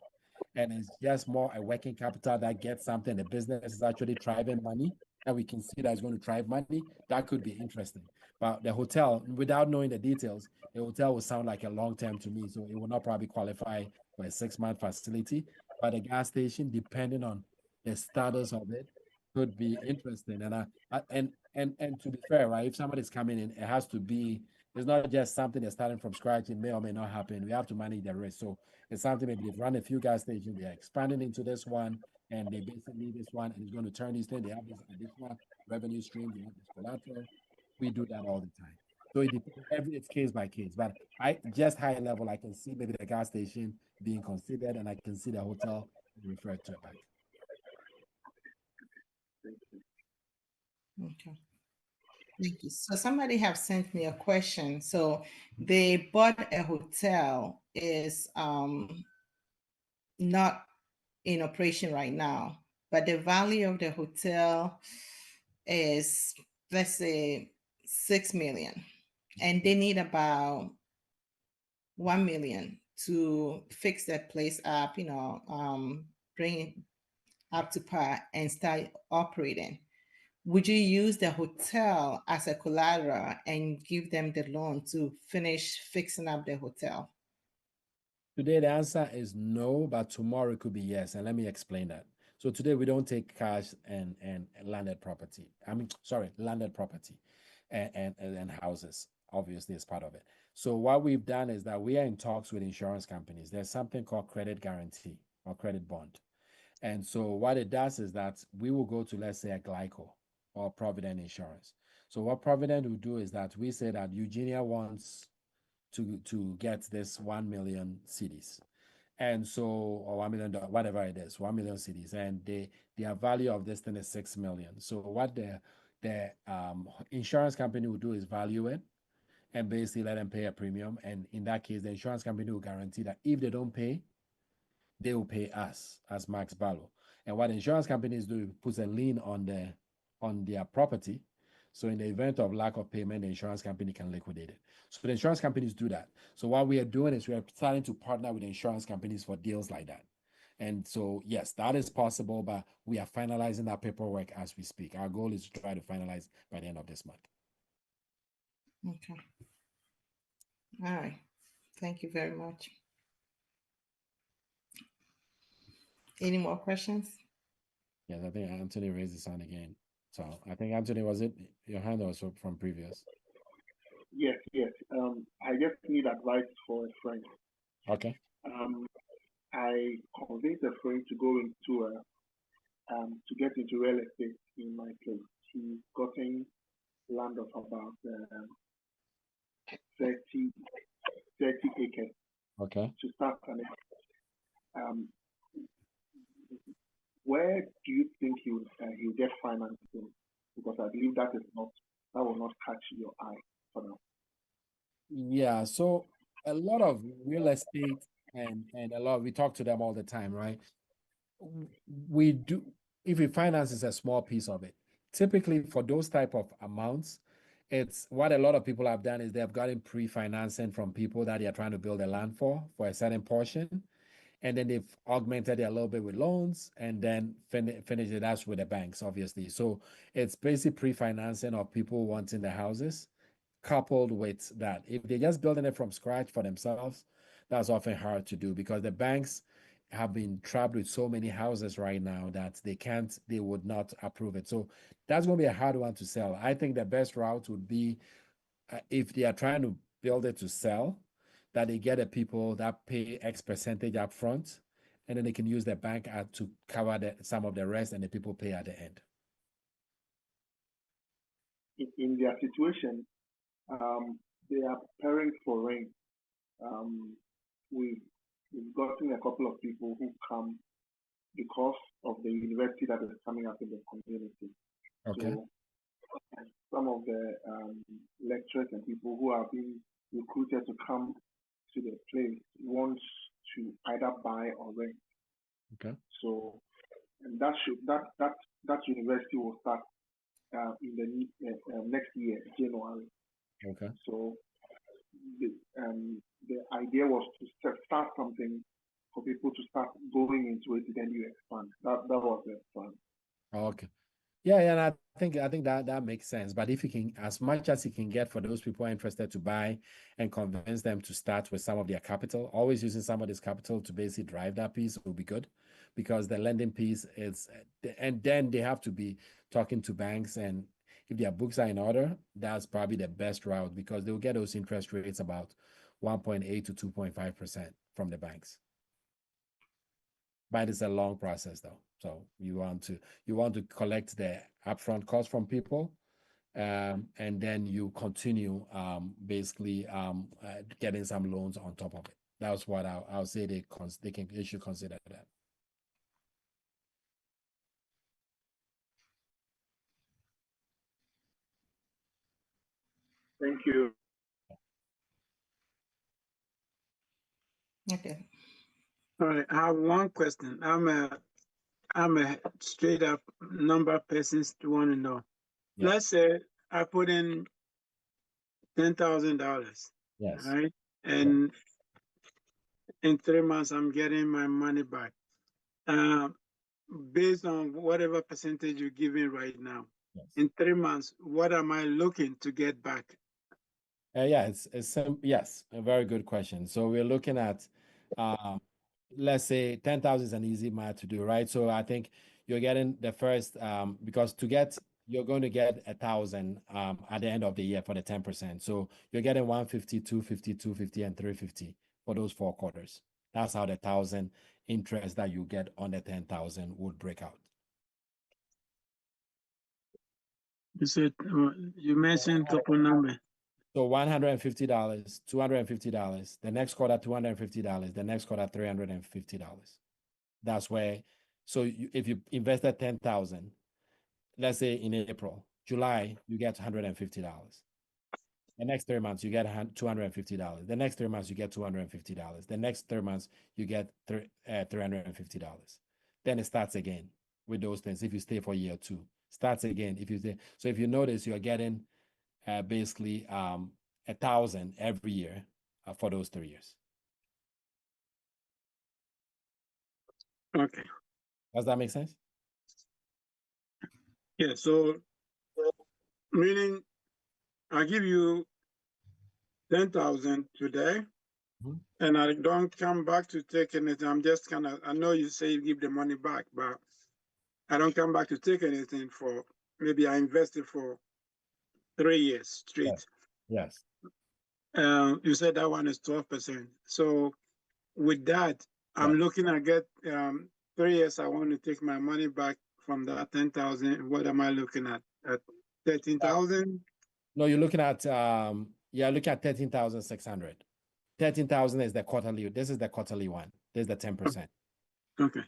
and it's just more a working capital that gets something. The business is actually driving money, and we can see that it's going to drive money. That could be interesting. But the hotel, without knowing the details, the hotel will sound like a long term to me. So it will not probably qualify for a 6 month facility. But a gas station, depending on the status of it, could be interesting. And to be fair, right? If somebody's coming in, it has to be. It's not just something that's starting from scratch. It may or may not happen. We have to manage the risk. So it's something maybe they've run a few gas stations, they're expanding into this one, and they basically need this one, and it's going to turn these things. They have this additional revenue stream, they have this collateral. We do that all the time. So it depends, it's case by case. But I just high level, I can see maybe the gas station being considered, and I can see the hotel referred to a bank. Okay. Thank you. So somebody have sent me a question. So they bought a hotel, is not in operation right now, but the value of the hotel is, let's say, 6 million, and they need about 1 million to fix that place up, bring it up to par and start operating. Would you use the hotel as a collateral and give them the loan to finish fixing up the hotel? Today, the answer is no, but tomorrow it could be yes. And let me explain that. So today we don't take cash and landed property. Landed property and houses, obviously, is part of it. So what we've done is that we are in talks with insurance companies. There's something called credit guarantee or credit bond. And so what it does is that we will go to, let's say, a Glyco or Provident Insurance. So what Provident will do is that we say that Eugenia wants to get this 1 million cedis. And so, or $1 million, whatever it is, 1 million cedis, and their value of this thing is 6 million. So what the insurance company will do is value it and basically let them pay a premium. And in that case, the insurance company will guarantee that if they don't pay, they will pay us as Max Barlow. And what insurance companies do, puts a lien on their property. So in the event of lack of payment, the insurance company can liquidate it. So the insurance companies do that. So what we are doing is we are starting to partner with insurance companies for deals like that. And so, yes, that is possible, but we are finalizing that paperwork as we speak. Our goal is to try to finalize by the end of this month. Okay. All right. Thank you very much. Any more questions? Yes, I think Anthony raised his hand again. So I think, Anthony, was it your hand or so from previous? Yes. I just need advice for a friend. Okay. I convinced a friend to go into to get into real estate in my place. He's gotten land of about 30 acres. Okay. To start where do you think he'll get financing? Because I believe that will not catch your eye for now. Yeah, so a lot of real estate and we talk to them all the time, right? We do, if we finance is a small piece of it. Typically for those type of amounts, it's what a lot of people have done is they've gotten pre-financing from people that they are trying to build a land for a certain portion. And then they've augmented it a little bit with loans and then finish it out with the banks, obviously. So it's basically pre-financing of people wanting the houses, coupled with that. If they're just building it from scratch for themselves, that's often hard to do because the banks, have been trapped with so many houses right now that they would not approve it. So that's going to be a hard one to sell. I think the best route would be if they are trying to build it to sell, that they get the people that pay X percentage up front, and then they can use the bank to cover some of the rest, and the people pay at the end. In their situation, they are preparing for rain. We've gotten a couple of people who come because of the university that is coming up in the community. Okay. So some of the lecturers and people who are being recruited to come to the place want to either buy or rent. Okay. So and that university will start in the next year, January. Okay. So the idea was to start something for people to start going into it, then you expand. That was the plan. Okay. Yeah, and I think that makes sense. But if you can, as much as you can get for those people interested to buy and convince them to start with some of their capital, always using some of this capital to basically drive that piece will be good, because the lending piece is, and then they have to be talking to banks, and if their books are in order, that's probably the best route, because they'll get those interest rates about 1.8 to 2.5% from the banks. But it's a long process though. So you want to collect the upfront cost from people, and then you continue basically getting some loans on top of it. That's what I'll say they should consider that. Thank you. Okay. All right, I have one question. I'm a straight up number person to want to know. Yeah. Let's say I put in $10,000. Yes. Right, and in 3 months I'm getting my money back. Based on whatever percentage you're giving right now, Yes. in 3 months, what am I looking to get back? Yeah, it's yes, a very good question. So we're looking at, let's say 10,000 is an easy math to do, right? So I think you're getting the first, because you're going to get 1,000 at the end of the year for the 10%. So you're getting 150, 250, 250, and 350 for those 4 quarters. That's how the 1,000 interest that you get on the 10,000 would break out. You said you mentioned a couple numbers. So $150, $250, the next quarter $250, the next quarter $350. That's where, so if you invested 10,000, let's say in April, July, you get $150. The next 3 months, you get $250. The next 3 months, you get $250. The next 3 months, you get $350. Then it starts again with those things. If you stay for year 2, starts again. If you stay, so if you notice, you're getting basically 1,000 every year for those 3 years. Okay. Does that make sense? Yeah. So meaning I give you 10,000 today, and I don't come back to take anything. I'm just I know you say you give the money back, but I don't come back to take anything for, maybe I invested for 3 years straight. Yes. You said that one is 12%. So with that, I'm looking at get 3 years. I want to take my money back from that 10,000. What am I looking at? At 13,000? No, you're looking at look at 13,600. 13,000 is the quarterly. This is the quarterly one. This is the 10%. Okay.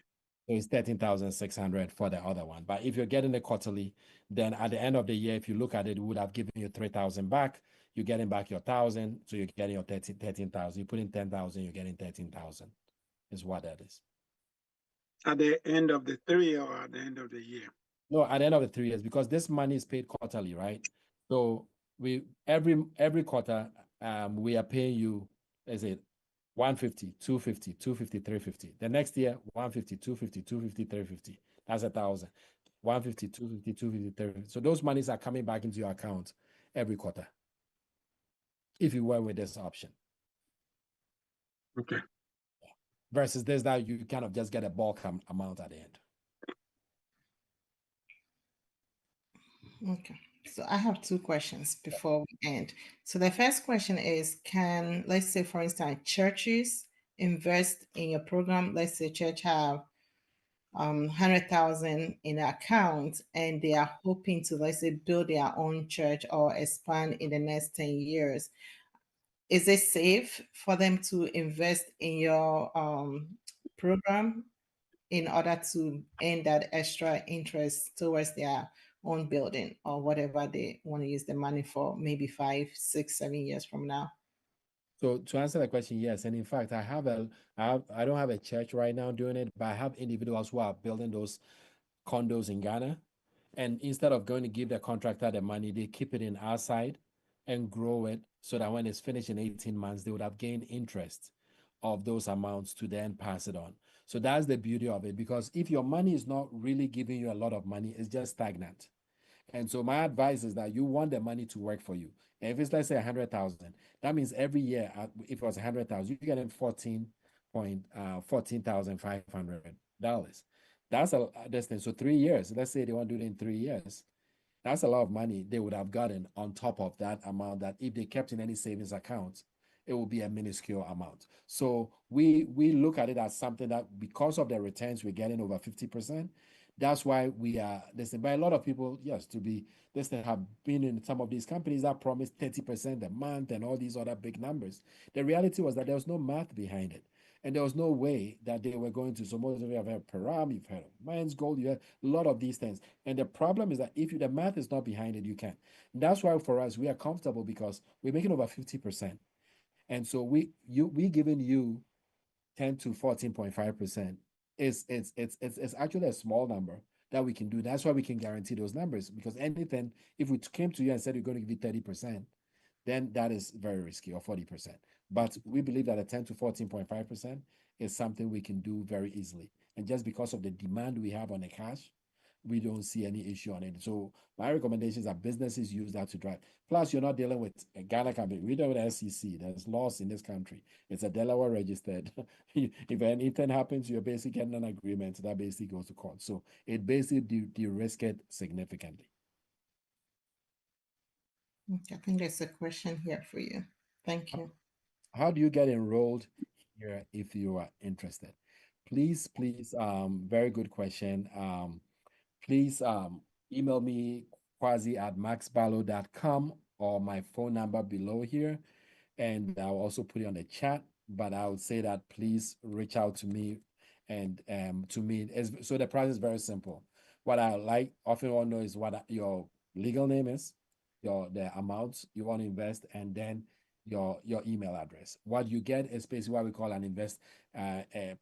So it's 13,600 for the other one. But if you're getting the quarterly, then at the end of the year, if you look at it, it would have given you 3,000 back. You're getting back your 1,000, so you're getting your 13,000. You put in 10,000, you're getting 13,000. Is what that is. At the end of the 3 year or at the end of the year? No, at the end of the 3 years, because this money is paid quarterly, right? So we every quarter, we are paying you, is it 150, 250, 250, 350. The next year, 150, 250, 250, 350. That's 1,000. 150, 250, 250, 350. So those monies are coming back into your account every quarter, if you went with this option. Okay. versus this that you kind of just get a bulk amount at the end. Okay. So I have two questions before we end. So the first question is, can, let's say, for instance, churches invest in your program? Let's say church have 100,000 in account and they are hoping to, let's say, build their own church or expand in the next 10 years. Is it safe for them to invest in your program in order to earn that extra interest towards their own building or whatever they want to use the money for, maybe 5, 6, 7 years from now? So to answer the question, yes. And in fact, I don't have a church right now doing it, but I have individuals who are building those condos in Ghana. And instead of going to give the contractor the money, they keep it in our side and grow it so that when it's finished in 18 months, they would have gained interest of those amounts to then pass it on. So that's the beauty of it, because if your money is not really giving you a lot of money, it's just stagnant. And so my advice is that you want the money to work for you. And if it's, let's say, 100,000, that means every year, if it was 100,000, you get $14,500. That's a distance. So 3 years. Let's say they want to do it in 3 years. That's a lot of money they would have gotten on top of that amount that if they kept in any savings account, it will be a minuscule amount. So we look at it as something that because of the returns we're getting over 50%, that's why we are listening. But a lot of people, yes, to be listening, have been in some of these companies that promise 30% a month and all these other big numbers. The reality was that there was no math behind it. And there was no way that they were going to. So most of you have heard Peprah, you've heard of Man's Gold, you have a lot of these things. And the problem is that if the math is not behind it, you can't. And that's why for us, we are comfortable because we're making over 50%. And so we giving you 10 to 14.5% it's actually a small number that we can do. That's why we can guarantee those numbers, because anything, if we came to you and said we're going to give you 30%, then that is very risky, or 40%. But we believe that a 10 to 14.5% is something we can do very easily. And just because of the demand we have on the cash, we don't see any issue on it. So my recommendations are businesses use that to drive. Plus, you're not dealing with a Ghana company. We deal with SEC. There's laws in this country. It's a Delaware registered. If anything happens, you're basically getting an agreement that basically goes to court. So it basically de-risk it significantly. Okay, I think there's a question here for you. Thank you. How do you get enrolled here if you are interested? Please, very good question. Please email me quasi@maxballo.com or my phone number below here, and I'll also put it on the chat. But I would say that please reach out to me, and to me, so the process is very simple. What I often want to know is what your legal name is, the amount you want to invest, and then your email address. What you get is basically what we call an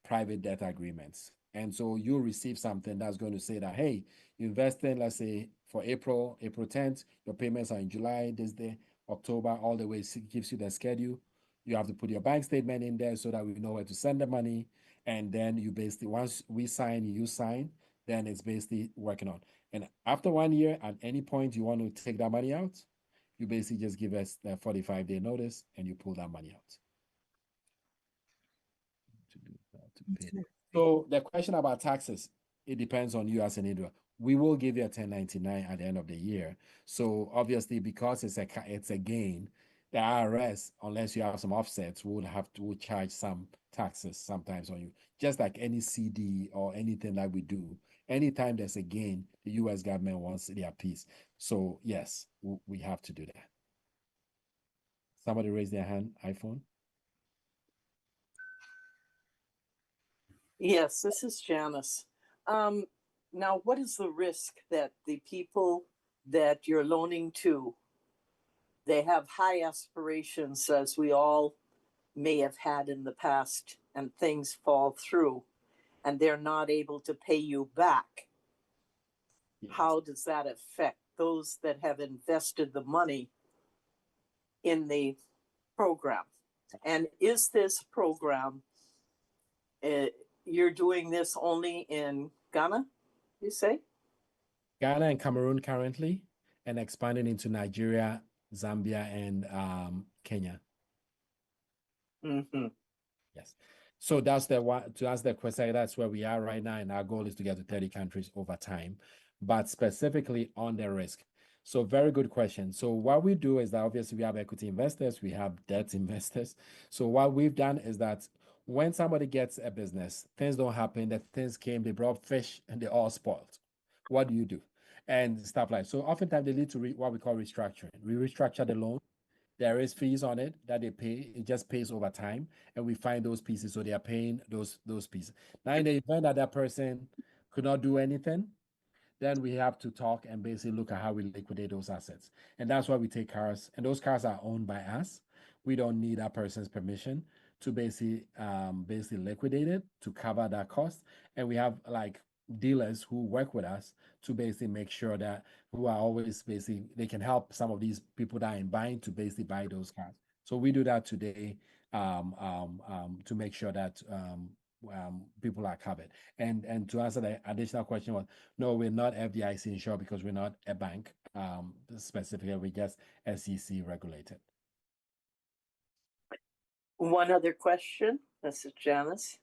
private data agreements. And so you'll receive something that's going to say that, hey, you invest in, let's say, for April 10th, your payments are in July, this day, October, all the way, it gives you the schedule. You have to put your bank statement in there so that we know where to send the money. And then you basically, once we sign, you sign, then it's basically working on. And after 1 year, at any point you want to take that money out, you basically just give us the 45-day notice and you pull that money out. To pay. So the question about taxes, it depends on you as an individual. We will give you a 1099 at the end of the year. So obviously, because it's a gain, the IRS, unless you have some offsets, would charge some taxes sometimes on you. Just like any CD or anything that we do, anytime there's a gain, the U.S. government wants their piece. So yes, we have to do that. Somebody raise their hand. iPhone. Yes, this is Janice. Now, what is the risk that the people that you're loaning to, they have high aspirations, as we all may have had in the past, and things fall through and they're not able to pay you back? Yes. How does that affect those that have invested the money in the program? And is this program, you're doing this only in Ghana, you say? Ghana and Cameroon currently, and expanding into Nigeria, Zambia, and Kenya. Mm-hmm. Yes. So that's the one to answer the question. That's where we are right now, and our goal is to get to 30 countries over time, but specifically on the risk. So very good question. So what we do is that obviously we have equity investors, we have debt investors. So what we've done is that when somebody gets a business, things don't happen. The things came, they brought fish, and they all spoiled. What do you do? And stuff like so. Oftentimes they lead to what we call restructuring. We restructure the loan. There is fees on it that they pay. It just pays over time, and we find those pieces, so they are paying those pieces. Now, in the event that that person could not do anything, then we have to talk and basically look at how we liquidate those assets. And that's why we take cars, and those cars are owned by us. We don't need that person's permission to basically liquidate it to cover that cost. And we have like dealers who work with us to basically make sure that who are always basically they can help some of these people that are in buying to basically buy those cars. So we do that today to make sure that people are covered. And to answer the additional question was, no, we're not FDIC insured because we're not a bank. Specifically, we're just SEC regulated. One other question, this is Janice.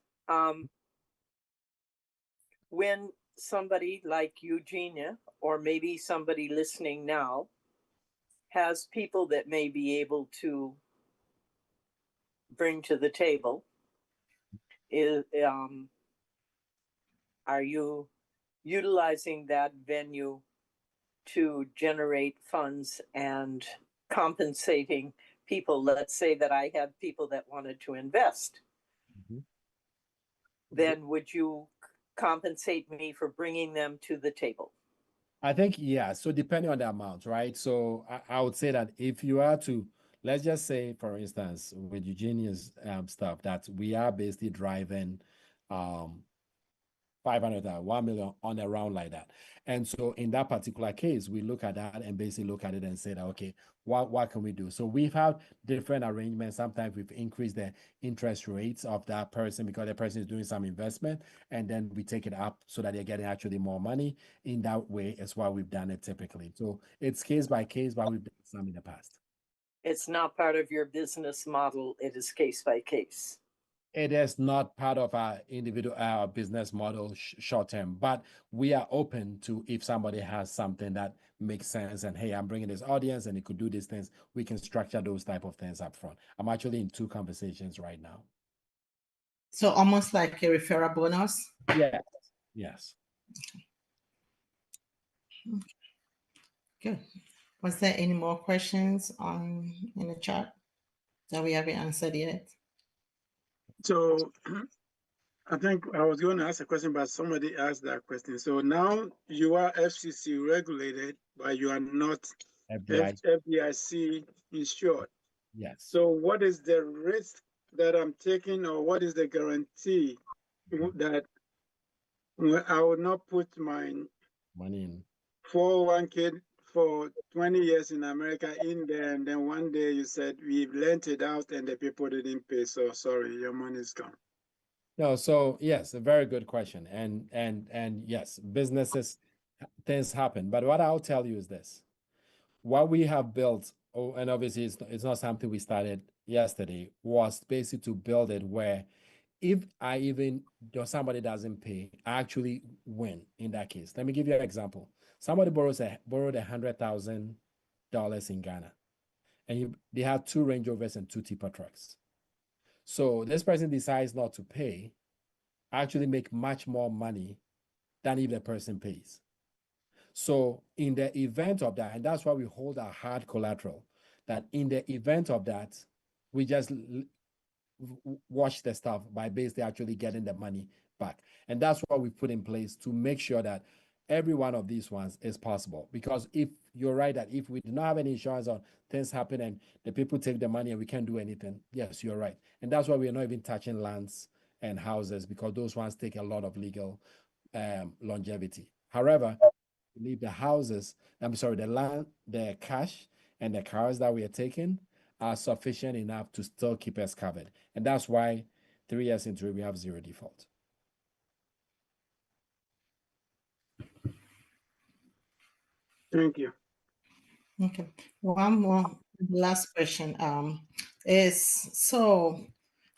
When somebody like Eugenia, or maybe somebody listening now, has people that may be able to bring to the table, are you utilizing that venue to generate funds and compensating people? Let's say that I had people that wanted to invest. Mhm. Then would you compensate me for bringing them to the table? I think, yeah. So depending on the amount, right? So I would say that if you are to, let's just say, for instance, with Eugenia's stuff, that we are basically driving 500, 1 million on a round like that. And so in that particular case, we look at that and basically look at it and say that, okay, what can we do? So we've had different arrangements. Sometimes we've increased the interest rates of that person because the person is doing some investment, and then we take it up so that they're getting actually more money. In that way is why we've done it typically. So it's case by case, but we've done some in the past. It's not part of your business model. It is case by case. It is not part of our individual business model short term, but we are open to if somebody has something that makes sense and hey, I'm bringing this audience and it could do these things, we can structure those type of things up front. I'm actually in 2 conversations right now. So almost like a referral bonus? Yeah. Yes. Good. Was there any more questions in the chat that we haven't answered yet? So I think I was going to ask a question, but somebody asked that question. So now you are FCC regulated, but you are not FDIC insured. Yes. So what is the risk that I'm taking, or what is the guarantee that I will not put my money in 401k for 20 years in America in there, and then one day you said we've lent it out and the people didn't pay, so sorry, your money's gone? No, so yes, a very good question. And yes, businesses, things happen. But what I'll tell you is this. What we have built, and obviously it's not something we started yesterday, was basically to build it where if somebody doesn't pay, I actually win in that case. Let me give you an example. Somebody borrowed $100,000 in Ghana, and they have 2 Range Rovers and 2 tipper trucks. So this person decides not to pay, actually make much more money than if the person pays. So in the event of that, and that's why we hold our hard collateral, that in the event of that, we just watch the stuff by basically actually getting the money back. And that's what we put in place to make sure that every one of these ones is possible. Because if you're right that if we do not have any insurance or things happen and the people take the money and we can't do anything, yes, you're right. And that's why we're not even touching lands and houses, because those ones take a lot of legal longevity. However, leave the houses, the land, the cash, and the cars that we are taking are sufficient enough to still keep us covered. And that's why 3 years into it, we have 0 default. Thank you. Okay. One more last question is, so,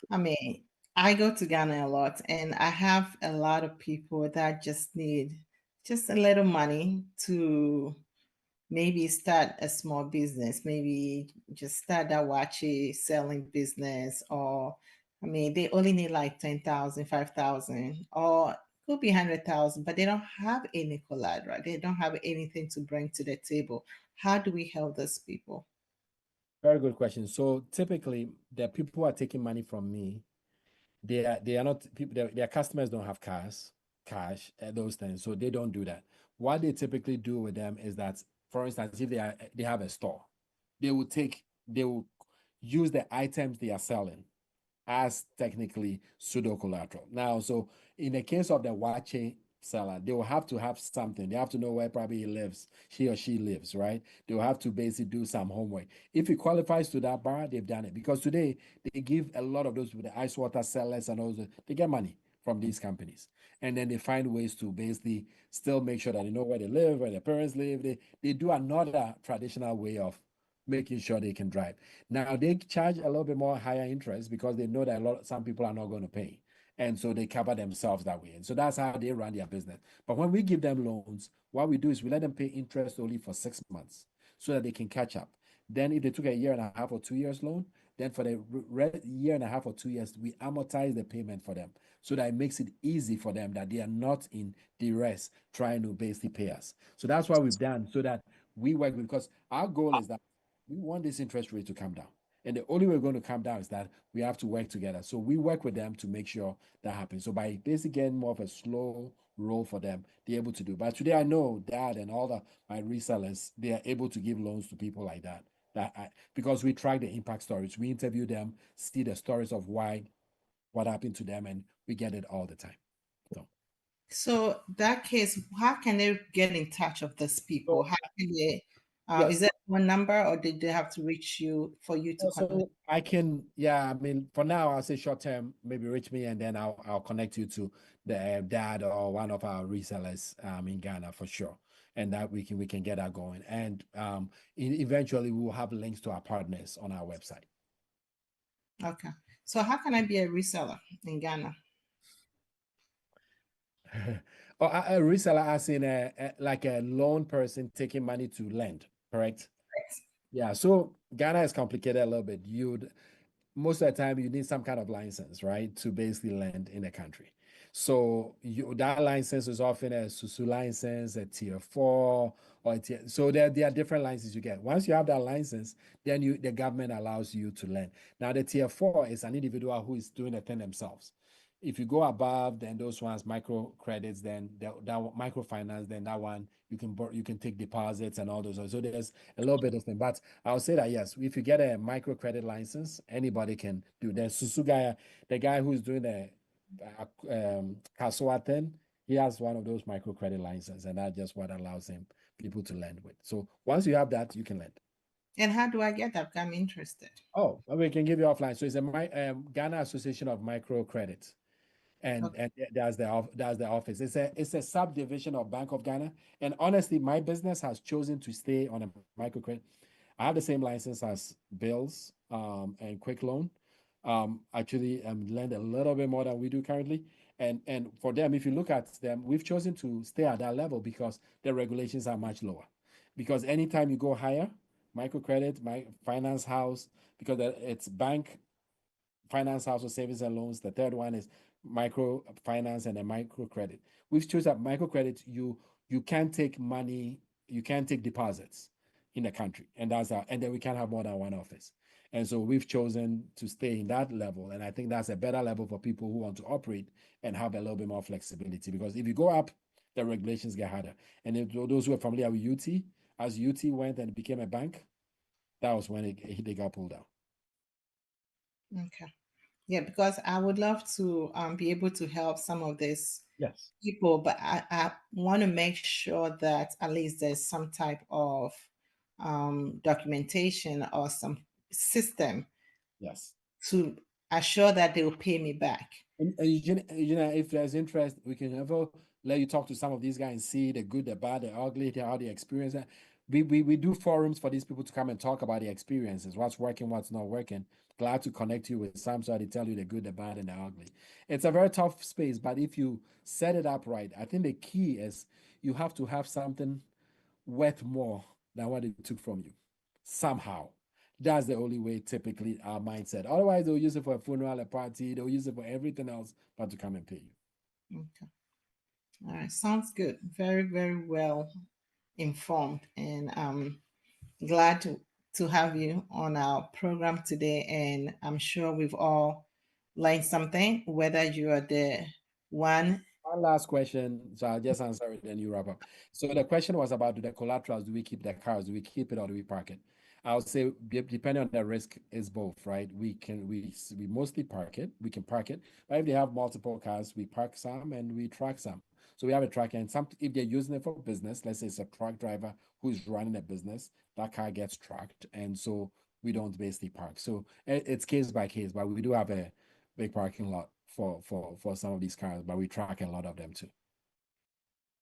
I mean, I go to Ghana a lot, and I have a lot of people that just need just a little money to maybe start a small business, maybe just start that watchy selling business, or I mean, they only need like 10,000, 5,000, or could be 100,000, but they don't have any collateral. They don't have anything to bring to the table. How do we help those people? Very good question. So typically, the people who are taking money from me, they are not people. Their customers don't have cash, those things, so they don't do that. What they typically do with them is that, for instance, if they have a store, they will use the items they are selling as technically pseudo collateral. Now, so in the case of the watching seller, they will have to have something. They have to know where probably he or she lives, right? They will have to basically do some homework. If it qualifies to that bar, they've done it. Because today they give a lot of those with the ice water sellers and all those, they get money from these companies. And then they find ways to basically still make sure that they know where they live, where their parents live. They do another traditional way of making sure they can drive. Now they charge a little bit more higher interest because they know that some people are not going to pay. And so they cover themselves that way. And so that's how they run their business. But when we give them loans, what we do is we let them pay interest only for 6 months so that they can catch up. Then if they took a year and a half or 2 years loan, then for the year and a half or 2 years, we amortize the payment for them so that it makes it easy for them, that they are not in duress trying to basically pay us. So that's what we've done, so that we work with, because our goal is that we want this interest rate to come down. And the only way we're going to come down is that we have to work together. So we work with them to make sure that happens. So by basically getting more of a slow roll for them, they're able to do. But today I know Dad and all my resellers, they are able to give loans to people like that. Because we track the impact stories. We interview them, see the stories of what happened to them, and we get it all the time. So that case, how can they get in touch with these people? How can they? Yes. Is there one number, or did they have to reach you for you to contact? So I can, yeah. I mean, for now, I'll say short term, maybe reach me, and then I'll connect you to the Dad or one of our resellers in Ghana for sure, and that we can get that going. And eventually, we will have links to our partners on our website. Okay. So how can I be a reseller in Ghana? Or a reseller, as in like a loan person taking money to lend, correct? Yes. Yeah. So Ghana is complicated a little bit. Most of the time you need some kind of license, right, to basically lend in the country. So that license is often a SUSU license, a tier 4, or so there are different licenses you get. Once you have that license, then the government allows you to lend. Now the tier 4 is an individual who is doing the thing themselves. If you go above, then those ones micro credits, then that microfinance, then that one you can take deposits and all those. So there's a little bit of thing. But I'll say that yes, if you get a micro credit license, anybody can do. There's Susu guy, the guy who's doing the Kasua thing, he has one of those micro credit licenses, and that's just what allows him people to lend with. So once you have that, you can lend. And how do I get that? I'm interested. Oh, well, we can give you offline. So it's a Ghana Association of Microcredit. And Okay. and that's the office. It's a subdivision of Bank of Ghana. And honestly, my business has chosen to stay on a microcredit. I have the same license as Bills and Quick Loan. Actually, lend a little bit more than we do currently. And for them, if you look at them, we've chosen to stay at that level because the regulations are much lower. Because anytime you go higher, microcredit, my finance house, because it's bank, finance house, or savings and loans. The third one is microfinance and a microcredit. We've chosen that microcredit. You can't take money, you can't take deposits in the country, and and then we can't have more than one office. And so we've chosen to stay in that level, and I think that's a better level for people who want to operate and have a little bit more flexibility. Because if you go up, the regulations get harder. And if those who are familiar with UT, as UT went and became a bank, that was when they got pulled out. Okay. Yeah, because I would love to be able to help some of these Yes. people, but I want to make sure that at least there's some type of documentation or some system Yes. to assure that they will pay me back. And Eugenia, if there's interest, we can ever let you talk to some of these guys and see the good, the bad, the ugly, how they experience it. We do forums for these people to come and talk about the experiences, what's working, what's not working. glad to connect you with some so they tell you the good, the bad, and the ugly. It's a very tough space, but if you set it up right, I think the key is you have to have something worth more than what it took from you somehow. That's the only way typically our mindset. Otherwise, they'll use it for a funeral, a party, they'll use it for everything else but to come and pay you. Okay. All right. Sounds good. Very, very well informed. And glad to have you on our program today. And I'm sure we've all learned something, whether you are the one. One last question, so I'll just answer it, then you wrap up. So the question was about the collaterals. Do we keep the cars? Do we keep it or do we park it? I'll say depending on the risk, is both, right? We mostly park it. We can park it, but if they have multiple cars, we park some and we track some. So we have a tracker, and some if they're using it for business, let's say it's a truck driver who's running a business, that car gets tracked, and so we don't basically park. So it's case by case, but we do have a big parking lot for some of these cars, but we track a lot of them too.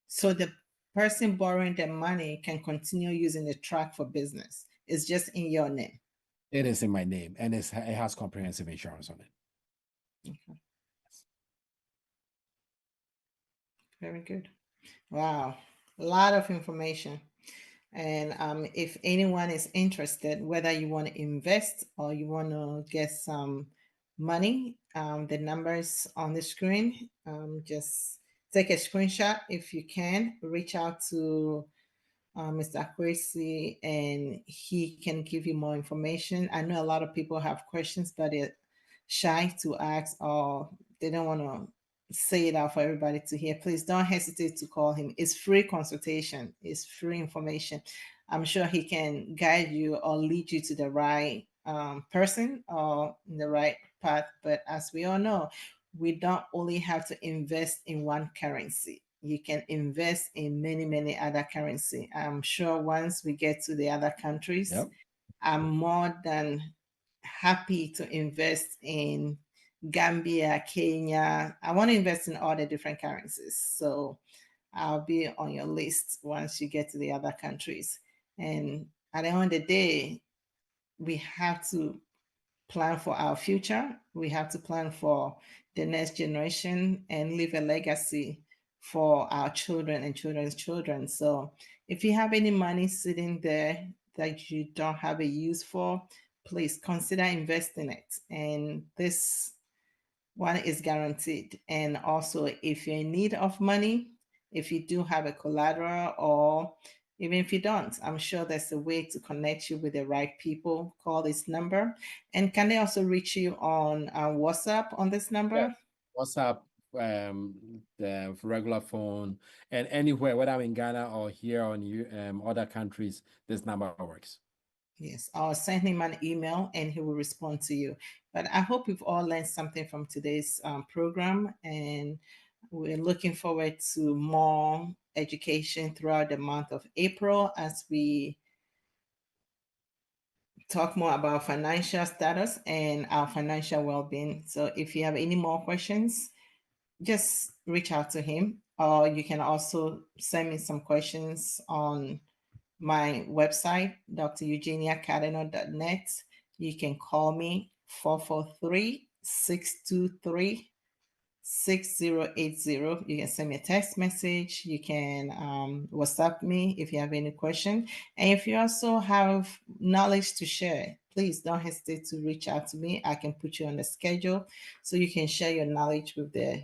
So the person borrowing the money can continue using the truck for business. It's just in your name. It is in my name, and it has comprehensive insurance on it. Okay. Very good. Wow, a lot of information. And if anyone is interested, whether you want to invest or you want to get some money, the numbers on the screen. Just take a screenshot if you can. Reach out to Mr. Akwasi, and he can give you more information. I know a lot of people have questions, but they're shy to ask or they don't want to say it out for everybody to hear. Please don't hesitate to call him. It's free consultation. It's free information. I'm sure he can guide you or lead you to the right person or in the right path. But as we all know, we don't only have to invest in one currency. You can invest in many, many other currency. I'm sure once we get to the other countries, Yep. I'm more than happy to invest in Gambia, Kenya. I want to invest in all the different currencies. So I'll be on your list once you get to the other countries. And at the end of the day, we have to plan for our future. We have to plan for the next generation and leave a legacy for our children and children's children. So if you have any money sitting there that you don't have a use for, please consider investing it. And this one is guaranteed. And also, if you're in need of money, if you do have a collateral, or even if you don't, I'm sure there's a way to connect you with the right people. Call this number. And can they also reach you on WhatsApp on this number? Yeah. WhatsApp, the regular phone, and anywhere, whether I'm in Ghana or here on other countries, this number works. Yes, I'll send him an email and he will respond to you. But I hope we've all learned something from today's program, and we're looking forward to more education throughout the month of April as we talk more about financial status and our financial well-being. So if you have any more questions, just reach out to him, or you can also send me some questions on my website, dreugeniacaternor.net. You can call me 443-623-6080. You can send me a text message. You can WhatsApp me if you have any question. And if you also have knowledge to share, please don't hesitate to reach out to me. I can put you on the schedule so you can share your knowledge with the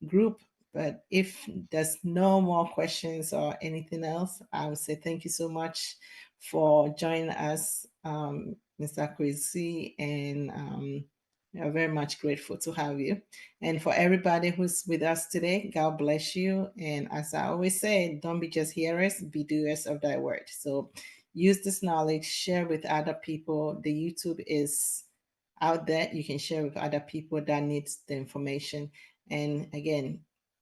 group. But if there's no more questions or anything else, I would say thank you so much for joining us, Mr. Akwasi, and we are very much grateful to have you. And for everybody who's with us today, God bless you. And as I always say, don't be just hearers, be doers of thy word. So use this knowledge, share with other people. The YouTube is out there. You can share with other people that needs the information. And again,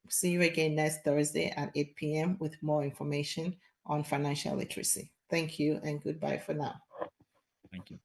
see you again next Thursday at 8 p.m. with more information on financial literacy. Thank you and goodbye for now. Thank you.